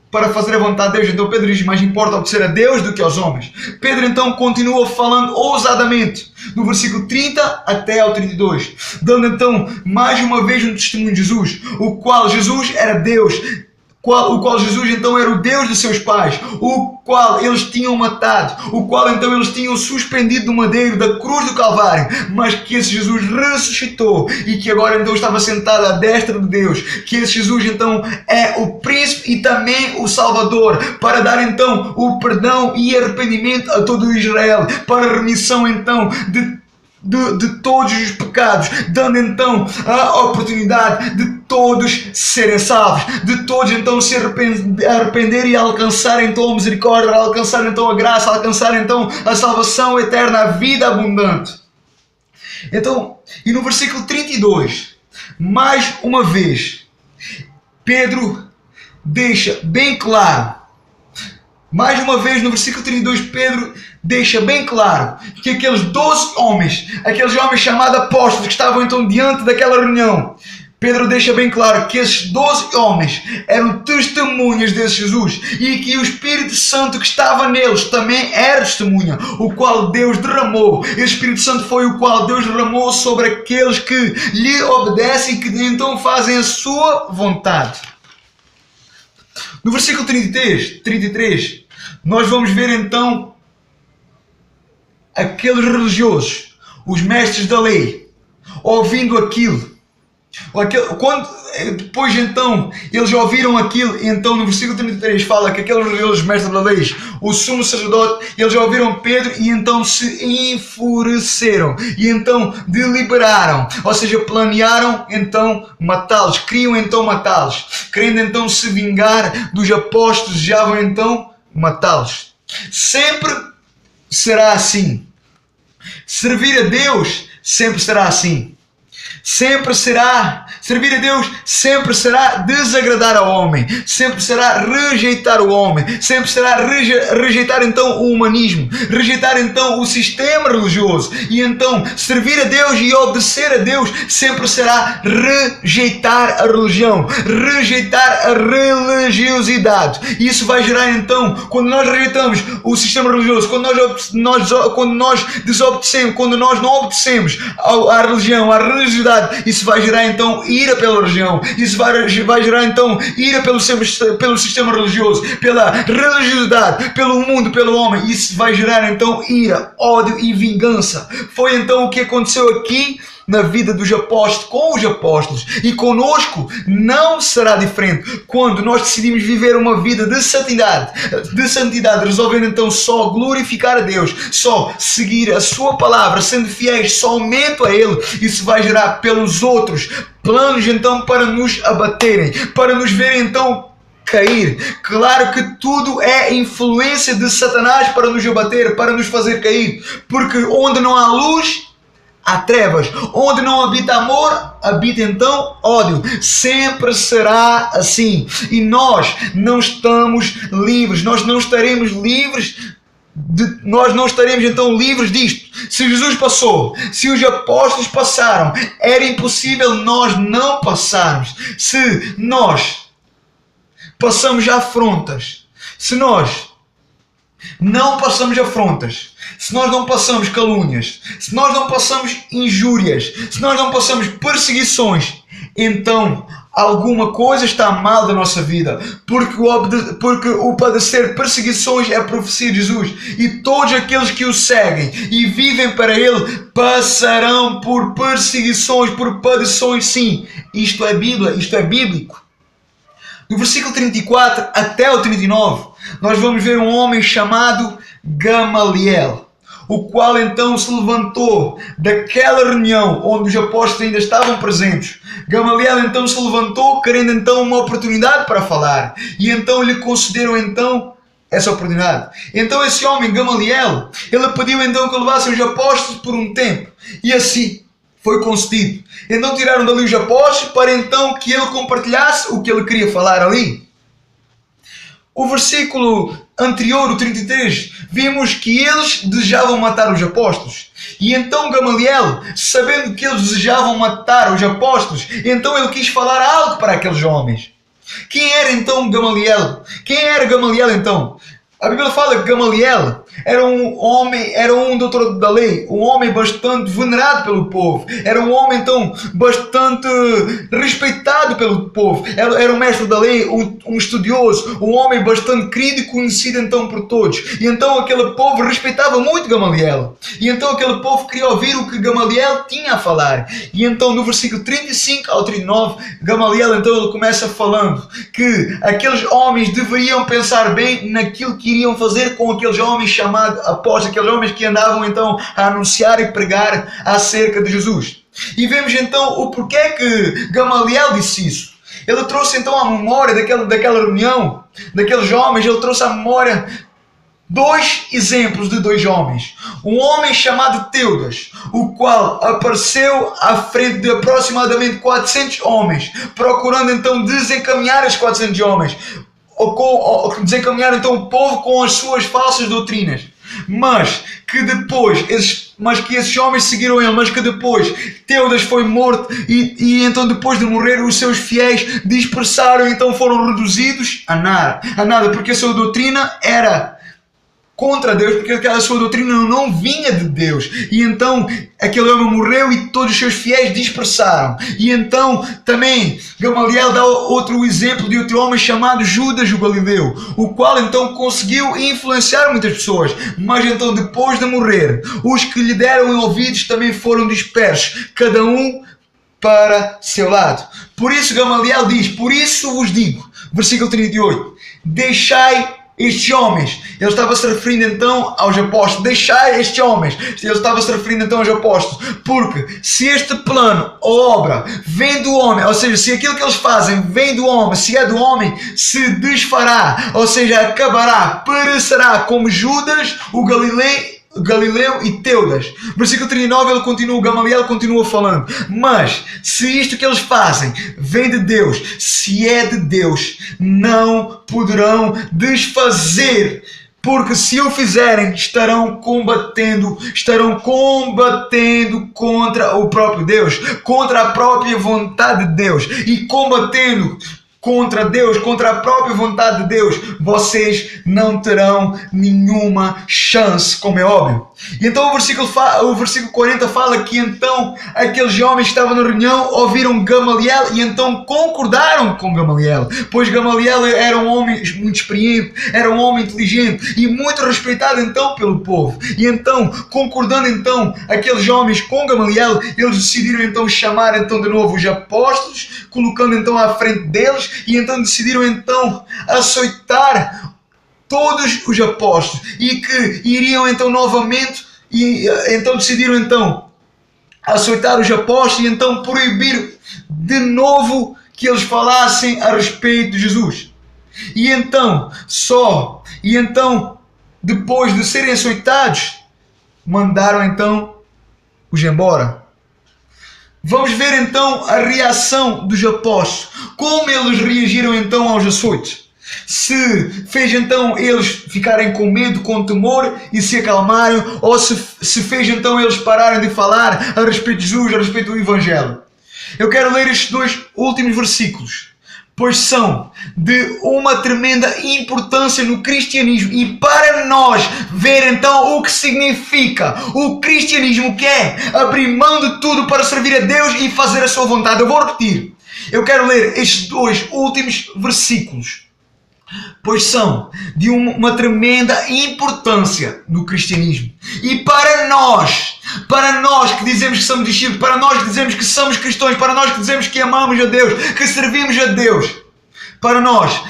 para fazer a vontade de Deus. Então Pedro diz: mais importa obedecer a Deus do que aos homens. Pedro então continua falando ousadamente no versículo 30 até ao 32, dando então mais uma vez um testemunho de Jesus, o qual Jesus era Deus, o qual Jesus então era o Deus de seus pais, o qual eles tinham matado, o qual então eles tinham suspendido do madeiro da cruz do Calvário, mas que esse Jesus ressuscitou e que agora então estava sentado à destra de Deus, que esse Jesus então é o príncipe e também o Salvador, para dar então o perdão e arrependimento a todo Israel, para a remissão então de todos os pecados, dando então a oportunidade de todos serem salvos, de todos então se arrepender e alcançar então a misericórdia, alcançar então a graça, alcançar então a salvação eterna, a vida abundante. Então, e no versículo 32, mais uma vez, Pedro deixa bem claro, mais uma vez no versículo 32, Pedro deixa bem claro que aqueles 12 homens, aqueles homens chamados apóstolos que estavam então diante daquela reunião, Pedro deixa bem claro que esses 12 homens eram testemunhas desse Jesus e que o Espírito Santo que estava neles também era testemunha, o qual Deus derramou. Esse Espírito Santo foi o qual Deus derramou sobre aqueles que lhe obedecem e que então fazem a sua vontade. No versículo 33, nós vamos ver então aqueles religiosos, os mestres da lei, ouvindo aquilo. Depois então eles ouviram aquilo, então no versículo 33 fala que aqueles religiosos mestres da lei, o sumo sacerdote, eles ouviram Pedro e então se enfureceram e então deliberaram, ou seja, planearam então matá-los, queriam então matá-los, querendo então se vingar dos apóstolos, já vão então matá-los. Sempre será assim. Servir a Deus sempre será assim. Servir a Deus sempre será desagradar ao homem, sempre será rejeitar o homem, sempre será rejeitar então o humanismo, rejeitar então o sistema religioso, e então servir a Deus e obedecer a Deus sempre será rejeitar a religião, rejeitar a religiosidade. Isso vai gerar então, quando nós rejeitamos o sistema religioso, quando nós desobedecemos, quando nós não obedecemos à religião, à religiosidade, isso vai gerar então ira pela religião, isso vai gerar então ira pelo sistema religioso, pela religiosidade, pelo mundo, pelo homem. Isso vai gerar então ira, ódio e vingança. Foi então o que aconteceu aqui na vida dos apóstolos, com os apóstolos, e conosco não será diferente. Quando nós decidimos viver uma vida de santidade, resolvendo então só glorificar a Deus, só seguir a sua palavra, sendo fiéis somente a Ele, isso vai gerar pelos outros planos então para nos abaterem, para nos verem então cair. Claro que tudo é influência de Satanás para nos abater, para nos fazer cair. Porque onde não há luz, há trevas. Onde não habita amor, habita então ódio. Sempre será assim. E nós não estamos livres. Nós não estaremos livres. Nós não estaremos então livres disto. Se Jesus passou, se os apóstolos passaram, era impossível nós não passarmos. Se nós passamos afrontas, se nós não passamos afrontas, se nós não passamos calúnias, se nós não passamos injúrias, se nós não passamos perseguições, então alguma coisa está mal da nossa vida, porque o padecer perseguições é a profecia de Jesus, e todos aqueles que o seguem e vivem para Ele passarão por perseguições, por padeções, sim. Isto é Bíblia, isto é bíblico. Do versículo 34 até o 39, nós vamos ver um homem chamado Gamaliel, o qual então se levantou daquela reunião onde os apóstolos ainda estavam presentes. Gamaliel então se levantou, querendo então uma oportunidade para falar, e então lhe concederam então essa oportunidade. Então esse homem, Gamaliel, ele pediu então que levassem os apóstolos por um tempo, e assim foi concedido. Então tiraram dali os apóstolos para então que ele compartilhasse o que ele queria falar ali. O versículo anterior, o 33, vimos que eles desejavam matar os apóstolos. E então Gamaliel, sabendo que eles desejavam matar os apóstolos, então ele quis falar algo para aqueles homens. Quem era então Gamaliel? Quem era Gamaliel então? A Bíblia fala que Gamaliel era um homem, era um doutor da lei, um homem bastante venerado pelo povo, era um homem então bastante respeitado pelo povo, era um mestre da lei, um estudioso, um homem bastante querido e conhecido então por todos. E então aquele povo respeitava muito Gamaliel, e então aquele povo queria ouvir o que Gamaliel tinha a falar. E então no versículo 35 ao 39, Gamaliel então ele começa falando que aqueles homens deveriam pensar bem naquilo que iriam fazer com aqueles homens chamados apóstolos, aqueles homens que andavam então a anunciar e pregar acerca de Jesus. E vemos então o porquê que Gamaliel disse isso. Ele trouxe então à memória daquela reunião, daqueles homens, ele trouxe à memória dois exemplos de dois homens. Um homem chamado Teudas, o qual apareceu à frente de aproximadamente 400 homens, procurando então desencaminhar os 400 homens, ou desencaminhar então o povo com as suas falsas doutrinas, mas que esses homens seguiram ele, mas que depois Teudas foi morto e então depois de morrer os seus fiéis dispersaram, então foram reduzidos a nada, porque a sua doutrina era contra Deus, porque aquela sua doutrina não vinha de Deus. E então aquele homem morreu e todos os seus fiéis dispersaram. E então também Gamaliel dá outro exemplo de outro homem chamado Judas o Galileu, o qual então conseguiu influenciar muitas pessoas, mas então depois de morrer os que lhe deram ouvidos também foram dispersos, cada um para seu lado. Por isso Gamaliel diz: por isso vos digo, versículo 38, deixai estes homens. Ele estava se referindo então aos apóstolos. Deixai estes homens. Ele estava se referindo então aos apóstolos. Porque se este plano ou obra vem do homem, ou seja, se aquilo que eles fazem vem do homem, se é do homem, se desfará, ou seja, acabará, perecerá como Judas, o Galileu e Teudas. Versículo 39, Gamaliel continua falando: mas se isto que eles fazem vem de Deus, se é de Deus, não poderão desfazer, porque se o fizerem estarão combatendo contra o próprio Deus, contra a própria vontade de Deus, e combatendo contra Deus, contra a própria vontade de Deus, vocês não terão nenhuma chance, como é óbvio. E então o versículo 40 fala que então aqueles homens que estavam na reunião ouviram Gamaliel e então concordaram com Gamaliel, pois Gamaliel era um homem muito experiente, era um homem inteligente e muito respeitado então pelo povo. E então, concordando então aqueles homens com Gamaliel, eles decidiram então chamar então de novo os apóstolos, colocando então à frente deles, e então decidiram então açoitar todos os apóstolos e que iriam então novamente, e então decidiram então açoitar os apóstolos e então proibir de novo que eles falassem a respeito de Jesus. E então, depois de serem açoitados, mandaram então os embora. Vamos ver então a reação dos apóstolos. Como eles reagiram então aos açoites. Se fez então eles ficarem com medo, com temor e se acalmaram, ou se fez então eles pararem de falar a respeito de Jesus, a respeito do Evangelho. Eu quero ler estes 2 últimos versículos, pois são de uma tremenda importância no cristianismo, e para nós ver então o que significa o cristianismo, que é abrir mão de tudo para servir a Deus e fazer a sua vontade. Eu vou repetir. Eu quero ler estes 2 últimos versículos, pois são de uma tremenda importância no cristianismo. E para nós que dizemos que somos discípulos, para nós que dizemos que somos cristãos, para nós que dizemos que amamos a Deus, que servimos a Deus, para nós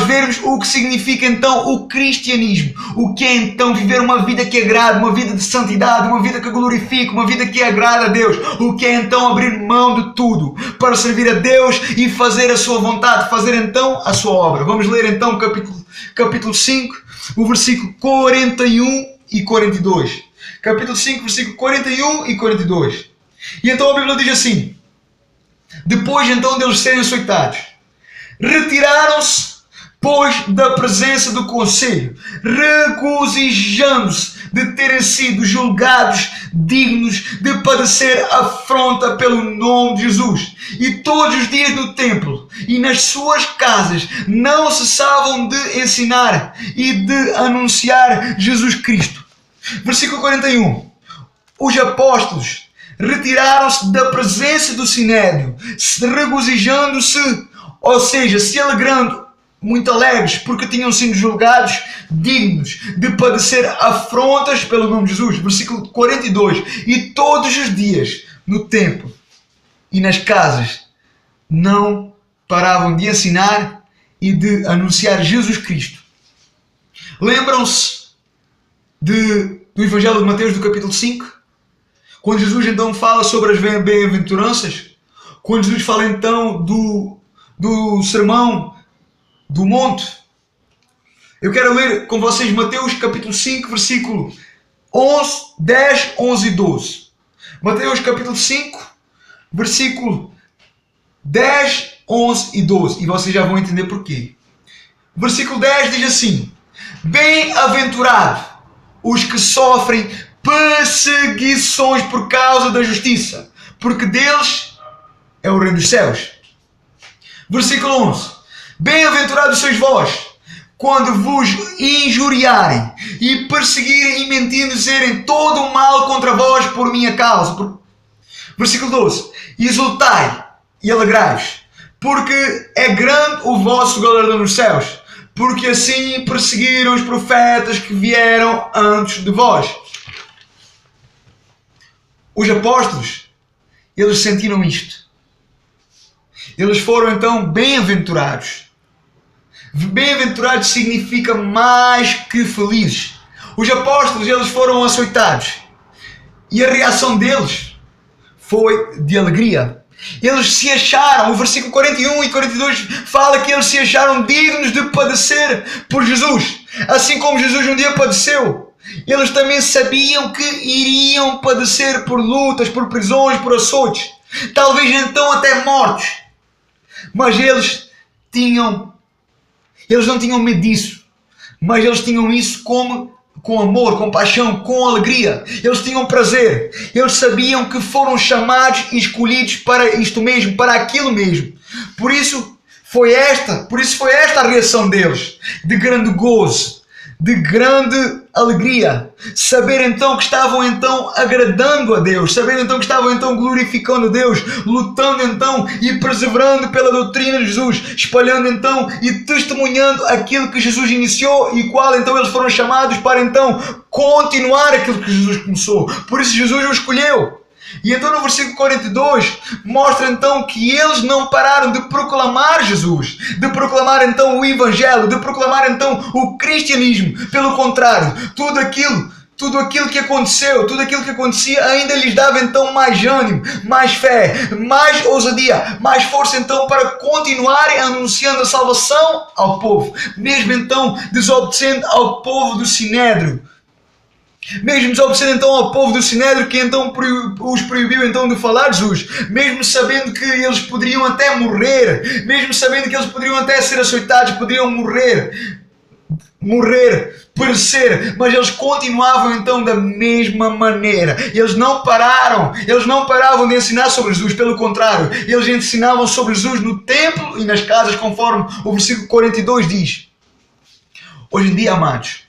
vermos o que significa então o cristianismo, o que é então viver uma vida que agrada, uma vida de santidade, uma vida que glorifica, uma vida que agrada a Deus, o que é então abrir mão de tudo para servir a Deus e fazer a sua vontade, fazer então a sua obra. Vamos ler então capítulo 5, o versículo 41 e 42. Capítulo 5, versículo 41 e 42. E então a Bíblia diz assim: depois então deles serem açoitados, retiraram-se, pois, da presença do conselho, regozijando-se de terem sido julgados dignos de padecer afronta pelo nome de Jesus. E todos os dias no templo e nas suas casas não cessavam de ensinar e de anunciar Jesus Cristo. Versículo 41. Os apóstolos retiraram-se da presença do sinédrio, regozijando-se, ou seja, se alegrando, muito alegres, porque tinham sido julgados dignos de padecer afrontas pelo nome de Jesus. Versículo 42. E todos os dias no templo e nas casas não paravam de ensinar e de anunciar Jesus Cristo. Lembram-se do Evangelho de Mateus, do capítulo 5? Quando Jesus então fala sobre as bem-aventuranças? Quando Jesus fala então do sermão do monte? Eu quero ler com vocês Mateus capítulo 5, versículo 10, 11 e 12. Mateus capítulo 5, versículo 10, 11 e 12. E vocês já vão entender porquê. Versículo 10 diz assim: bem-aventurado os que sofrem perseguições por causa da justiça, porque deles é o reino dos céus. Versículo 11: bem-aventurados sois vós, quando vos injuriarem e perseguirem e mentindo dizerem todo o mal contra vós por minha causa. Versículo 12: exultai e alegrai-vos, porque é grande o vosso galardão nos céus, porque assim perseguiram os profetas que vieram antes de vós. Os apóstolos, eles sentiram isto. Eles foram então bem-aventurados. Bem-aventurados significa mais que felizes. Os apóstolos, eles foram açoitados. E a reação deles foi de alegria. Eles se acharam, o versículo 41 e 42 fala que eles se acharam dignos de padecer por Jesus. Assim como Jesus um dia padeceu, eles também sabiam que iriam padecer por lutas, por prisões, por açoites. Talvez então até mortos. Mas eles não tinham medo disso, mas eles tinham isso com amor, com paixão, com alegria. Eles tinham prazer. Eles sabiam que foram chamados e escolhidos para isto mesmo, para aquilo mesmo. Por isso foi esta a reação deles, de grande gozo, de grande alegria. Saber então que estavam então agradando a Deus, saber então que estavam então glorificando a Deus, lutando então e perseverando pela doutrina de Jesus, espalhando então e testemunhando aquilo que Jesus iniciou e qual então eles foram chamados para então continuar aquilo que Jesus começou. Por isso Jesus os escolheu. E então no versículo 42 mostra então que eles não pararam de proclamar Jesus, de proclamar então o Evangelho, de proclamar então o cristianismo. Pelo contrário, tudo tudo aquilo que aconteceu, tudo aquilo que acontecia ainda lhes dava então mais ânimo, mais fé, mais ousadia, mais força então para continuarem anunciando a salvação ao povo, mesmo então desobedecendo ao povo do Sinédrio. Mesmo desobedecendo então ao povo do Sinédrio, que então os proibiu então de falar de Jesus, mesmo sabendo que eles poderiam até morrer, mesmo sabendo que eles poderiam até ser açoitados, poderiam morrer, perecer, mas eles continuavam então da mesma maneira. Eles não paravam de ensinar sobre Jesus, pelo contrário, eles ensinavam sobre Jesus no templo e nas casas, conforme o versículo 42 diz. Hoje em dia, amados,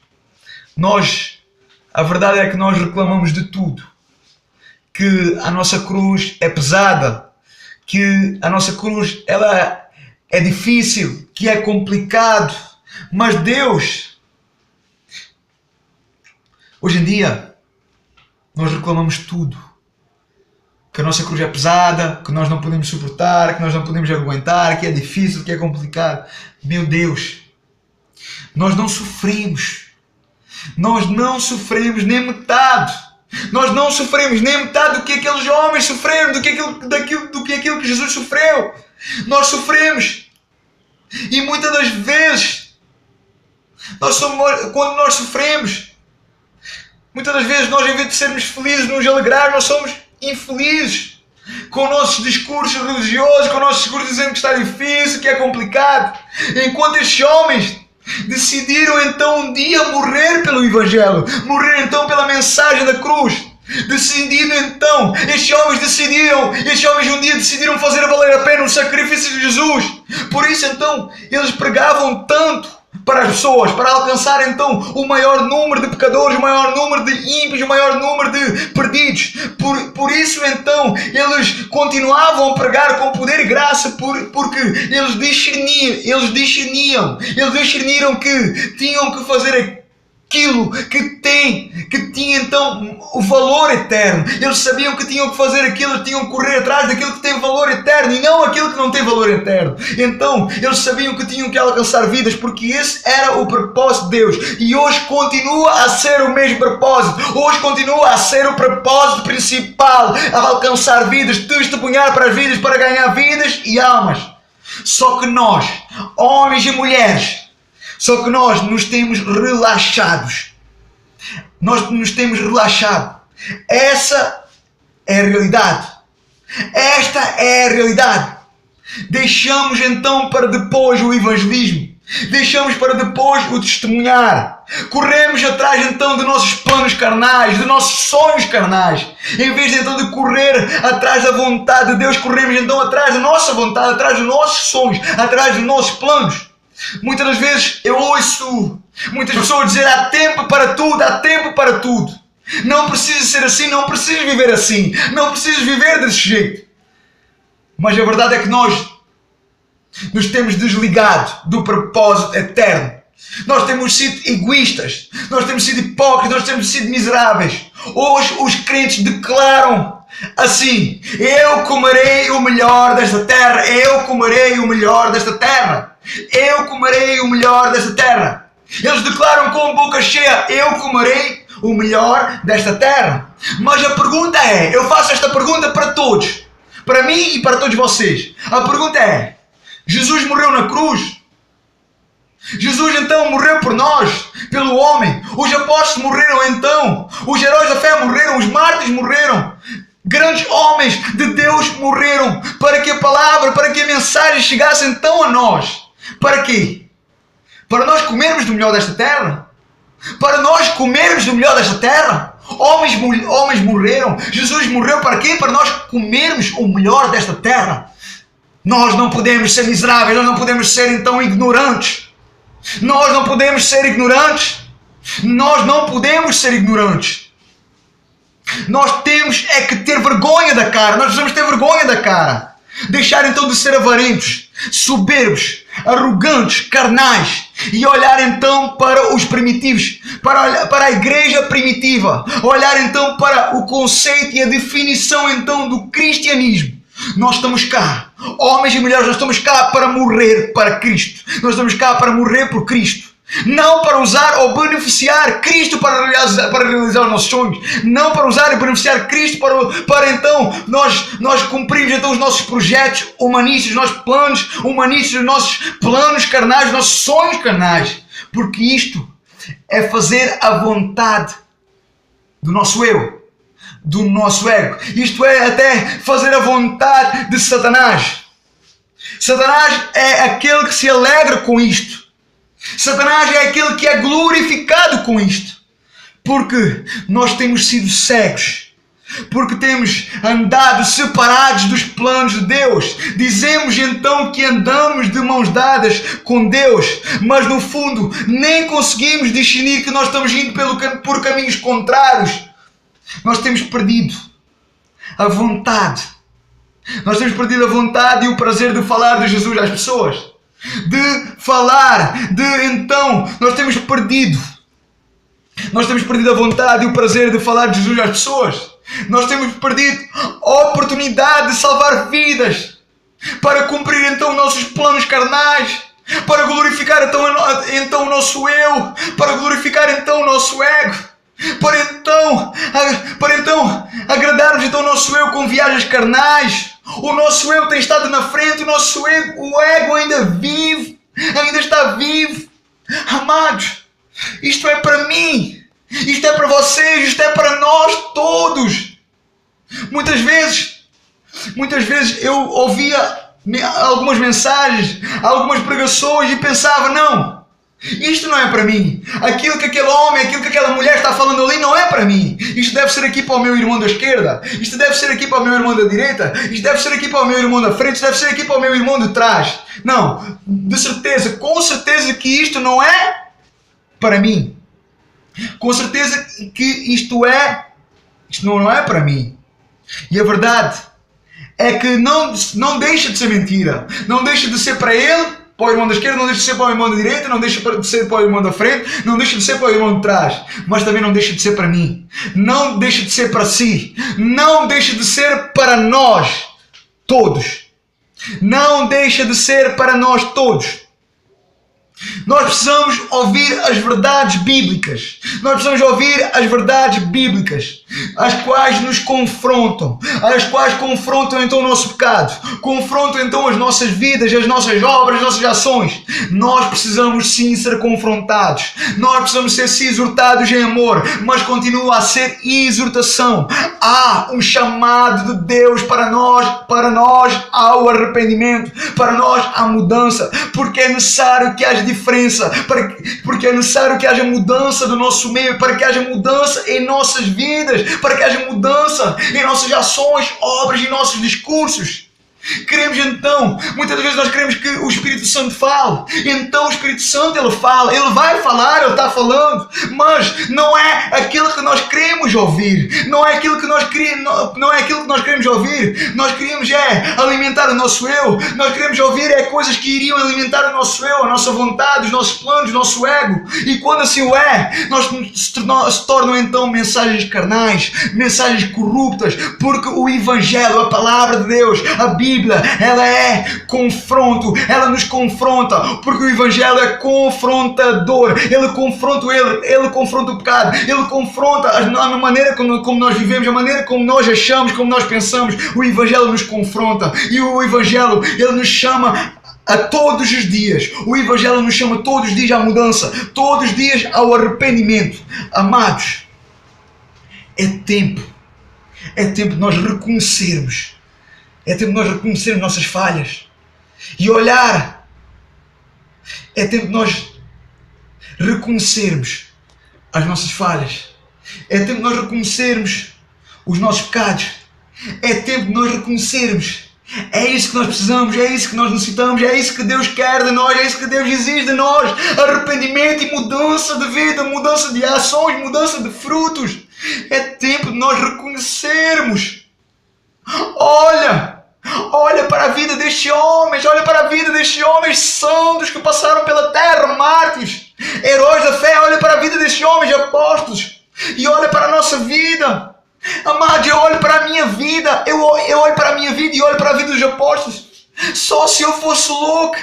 a verdade é que nós reclamamos de tudo, que a nossa cruz é pesada, que a nossa cruz ela é difícil, que é complicado, mas Deus, hoje em dia, nós reclamamos tudo, que a nossa cruz é pesada, que nós não podemos suportar, que nós não podemos aguentar, que é difícil, que é complicado. Meu Deus, nós não sofremos. Nós não sofremos nem metade. Nós não sofremos nem metade do que aqueles homens sofreram, do que aquilo que Jesus sofreu. Nós sofremos. E muitas das vezes, quando nós sofremos, muitas das vezes nós, em vez de sermos felizes, nos alegrar, nós somos infelizes. Com nossos discursos religiosos, com nossos discursos dizendo que está difícil, que é complicado. Enquanto estes homens decidiram então um dia morrer pelo Evangelho, morrer então pela mensagem da cruz. Estes homens um dia decidiram fazer valer a pena o sacrifício de Jesus. Por isso então, eles pregavam tanto para as pessoas, para alcançar então o maior número de pecadores, o maior número de ímpios, o maior número de perdidos. Por isso então eles continuavam a pregar com poder e graça, porque eles discerniram que tinham que fazer aquilo que tinha então o valor eterno. Eles sabiam que tinham que fazer aquilo, tinham que correr atrás daquilo que tem valor eterno e não aquilo que não tem valor eterno. Então eles sabiam que tinham que alcançar vidas, porque esse era o propósito de Deus, e hoje continua a ser o mesmo propósito. Hoje continua a ser o propósito principal, a alcançar vidas, testemunhar para as vidas, para ganhar vidas e almas. Só que nós, homens e mulheres, nos temos relaxados. Nós nos temos relaxado. Essa é a realidade. Esta é a realidade. Deixamos então para depois o evangelismo. Deixamos para depois o testemunhar. Corremos atrás então de nossos planos carnais, de nossos sonhos carnais. Em vez então de correr atrás da vontade de Deus, corremos então atrás da nossa vontade, atrás dos nossos sonhos, atrás dos nossos planos. Muitas das vezes eu ouço muitas pessoas dizer: há tempo para tudo, há tempo para tudo. Não precisa ser assim, não precisa viver assim, não precisa viver desse jeito. Mas a verdade é que nós nos temos desligado do propósito eterno. Nós temos sido egoístas, nós temos sido hipócritas, nós temos sido miseráveis. Hoje os crentes declaram assim: eu comerei o melhor desta terra, eu comerei o melhor desta terra. Eu comerei o melhor desta terra. Eles declaram com boca cheia: eu comerei o melhor desta terra. Mas a pergunta é, eu faço esta pergunta para todos, para mim e para todos vocês. A pergunta é: Jesus morreu na cruz? Jesus então morreu por nós, pelo homem. Os apóstolos morreram então, os heróis da fé morreram, os mártires morreram. Grandes homens de Deus morreram para que a palavra, para que a mensagem chegasse então a nós. Para quê? Para nós comermos do melhor desta terra? Para nós comermos do melhor desta terra? Homens morreram. Jesus morreu para quê? Para nós comermos o melhor desta terra. Nós não podemos ser miseráveis, nós não podemos ser então ignorantes. Nós não podemos ser ignorantes. Nós não podemos ser ignorantes. Nós temos é que ter vergonha da cara. Nós precisamos ter vergonha da cara. Deixar então de ser avarentos, soberbos, arrogantes, carnais, e olhar então para os primitivos, para a igreja primitiva, olhar então para o conceito e a definição então do cristianismo. Nós estamos cá, homens e mulheres, nós estamos cá para morrer para Cristo. Nós estamos cá para morrer por Cristo. Não para usar ou beneficiar Cristo para realizar os nossos sonhos. Não para usar e beneficiar Cristo para então nós cumprirmos então os nossos projetos humanistas, os nossos planos humanistas, os nossos planos carnais, os nossos sonhos carnais. Porque isto é fazer a vontade do nosso eu, do nosso ego. Isto é até fazer a vontade de Satanás. Satanás é aquele que se alegra com isto. Satanás é aquele que é glorificado com isto. Porque nós temos sido cegos. Porque temos andado separados dos planos de Deus. Dizemos então que andamos de mãos dadas com Deus, mas no fundo nem conseguimos discernir que nós estamos indo por caminhos contrários. Nós temos perdido a vontade. Nós temos perdido a vontade e o prazer de falar de Jesus às pessoas. Nós temos perdido a vontade e o prazer de falar de Jesus às pessoas. Nós temos perdido a oportunidade de salvar vidas para cumprir então nossos planos carnais, para glorificar então o nosso eu, para glorificar então o nosso ego, para então agradarmos então o nosso eu com viagens carnais. O nosso eu tem estado na frente, o ego ainda vive, ainda está vivo. Amados, isto é para mim, isto é para vocês, isto é para nós todos. Muitas vezes eu ouvia algumas mensagens, algumas pregações e pensava, não, isto não é para mim. Aquilo que aquele homem, aquilo que aquela mulher está falando ali não é para mim. Isto deve ser aqui para o meu irmão da esquerda. Isto deve ser aqui para o meu irmão da direita. Isto deve ser aqui para o meu irmão da frente. Isto deve ser aqui para o meu irmão de trás. Não, de certeza, com certeza que isto não é para mim. Com certeza que isto não é para mim. E a verdade é que não deixa de ser mentira. Não deixa de ser para ele, para o irmão da esquerda, não deixa de ser para o irmão da direita, não deixa de ser para o irmão da frente, não deixa de ser para o irmão de trás, mas também não deixa de ser para mim, não deixa de ser para si, não deixa de ser para nós todos, não deixa de ser para nós todos. Nós precisamos ouvir as verdades bíblicas. Nós precisamos ouvir as verdades bíblicas, as quais nos confrontam, as quais confrontam então o nosso pecado, confrontam então as nossas vidas, as nossas obras, as nossas ações. Nós precisamos sim ser confrontados. Nós precisamos ser sim exortados em amor, mas continua a ser exortação. Há um chamado de Deus para nós ao arrependimento, para nós à mudança, porque é necessário que haja diferença, porque é necessário que haja mudança do nosso meio, para que haja mudança em nossas vidas, para que haja mudança em nossas ações, obras e nossos discursos. Queremos então, muitas vezes nós queremos que o Espírito Santo fale, então o Espírito Santo ele fala, ele vai falar, ele está falando, mas não é aquilo que nós queremos ouvir, não é aquilo que nós queremos ouvir. Nós queremos alimentar o nosso eu, nós queremos ouvir coisas que iriam alimentar o nosso eu, a nossa vontade, os nossos planos, o nosso ego, e quando assim o se tornam então mensagens carnais, mensagens corruptas, porque o Evangelho, a Palavra de Deus, a Bíblia, ela é confronto, ela nos confronta, porque o Evangelho é confrontador, ele confronta o pecado, ele confronta a maneira como nós vivemos, a maneira como nós achamos, como nós pensamos. O Evangelho nos confronta, e o Evangelho ele nos chama a todos os dias. O Evangelho nos chama todos os dias à mudança, todos os dias ao arrependimento. Amados, é tempo de nós reconhecermos. É tempo de nós reconhecermos nossas falhas e olhar. É tempo de nós reconhecermos as nossas falhas. É tempo de nós reconhecermos os nossos pecados. É tempo de nós reconhecermos. É isso que nós precisamos, é isso que nós necessitamos, é isso que Deus quer de nós, é isso que Deus exige de nós. Arrependimento e mudança de vida, mudança de ações, mudança de frutos. É tempo de nós reconhecermos. Olha para a vida destes homens, olha para a vida destes homens santos que passaram pela terra, mártires, heróis da fé. Olha para a vida destes homens apóstolos e olha para a nossa vida. Amado, eu olho para a minha vida, eu olho para a minha vida e olho para a vida dos apóstolos. Só se eu fosse louco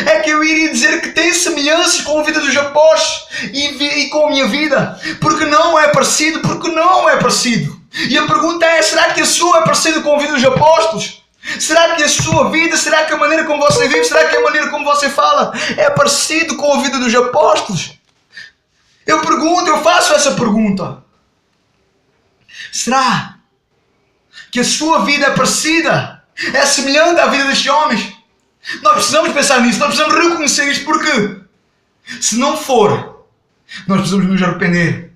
é que eu iria dizer que tem semelhanças com a vida dos apóstolos e com a minha vida? Porque não é parecido, porque não é parecido. E a pergunta é, será que a sua é parecida com a vida dos apóstolos? Será que a sua vida, será que a maneira como você vive, será que a maneira como você fala é parecido com a vida dos apóstolos? Eu pergunto, eu faço essa pergunta. Será que a sua vida é parecida, é semelhante à vida destes homens? Nós precisamos pensar nisso, nós precisamos reconhecer isto, porque se não for, nós precisamos nos arrepender.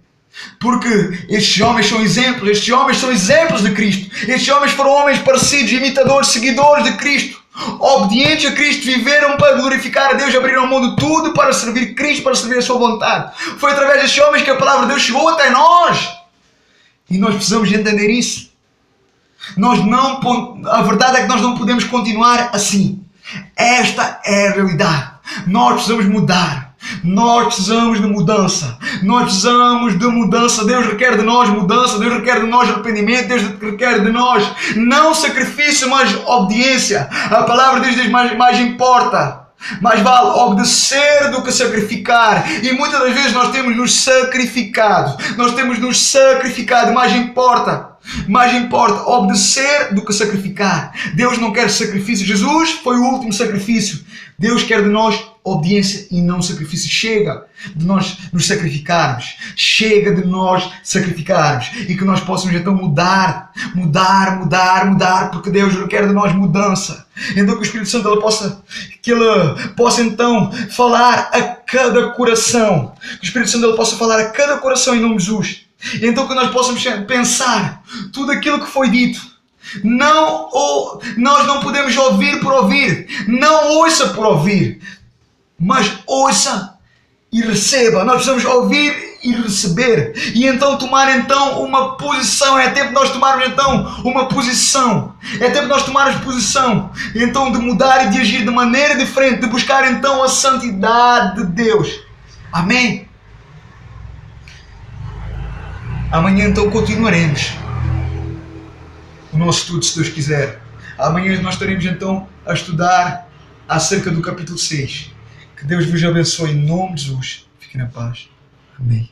Porque estes homens são exemplos, estes homens são exemplos de Cristo. Estes homens foram homens parecidos, imitadores, seguidores de Cristo, obedientes a Cristo, viveram para glorificar a Deus, abriram mão de tudo para servir Cristo, para servir a sua vontade. Foi através destes homens que a palavra de Deus chegou até nós. E nós precisamos entender isso. A verdade é que nós não podemos continuar assim. Esta é a realidade. Nós precisamos mudar. Nós precisamos de mudança. Nós precisamos de mudança. Deus requer de nós mudança. Deus requer de nós arrependimento. Deus requer de nós não sacrifício, mas obediência. A palavra de Deus diz mais importa. Mais vale obedecer do que sacrificar. E muitas das vezes nós temos nos sacrificado. Mais importa obedecer do que sacrificar. Deus não quer sacrifício. Jesus foi o último sacrifício. Deus quer de nós obediência e não sacrifício. Chega de nós nos sacrificarmos. Chega de nós sacrificarmos. E que nós possamos então mudar. Porque Deus requer de nós mudança. Então que o Espírito Santo ele possa então falar a cada coração. Que o Espírito Santo ele possa falar a cada coração em nome de Jesus. Então que nós possamos pensar tudo aquilo que foi dito. Nós não podemos ouvir por ouvir. Não ouça por ouvir, mas ouça e receba. Nós precisamos ouvir e receber. E então tomar então uma posição. É tempo de nós tomarmos então uma posição. É tempo de nós tomarmos posição. Então de mudar e de agir de maneira diferente. De buscar então a santidade de Deus. Amém? Amanhã então continuaremos o nosso estudo, se Deus quiser. Amanhã nós estaremos então a estudar acerca do capítulo 6. Que Deus vos abençoe em nome de Jesus. Fiquem na paz. Amém.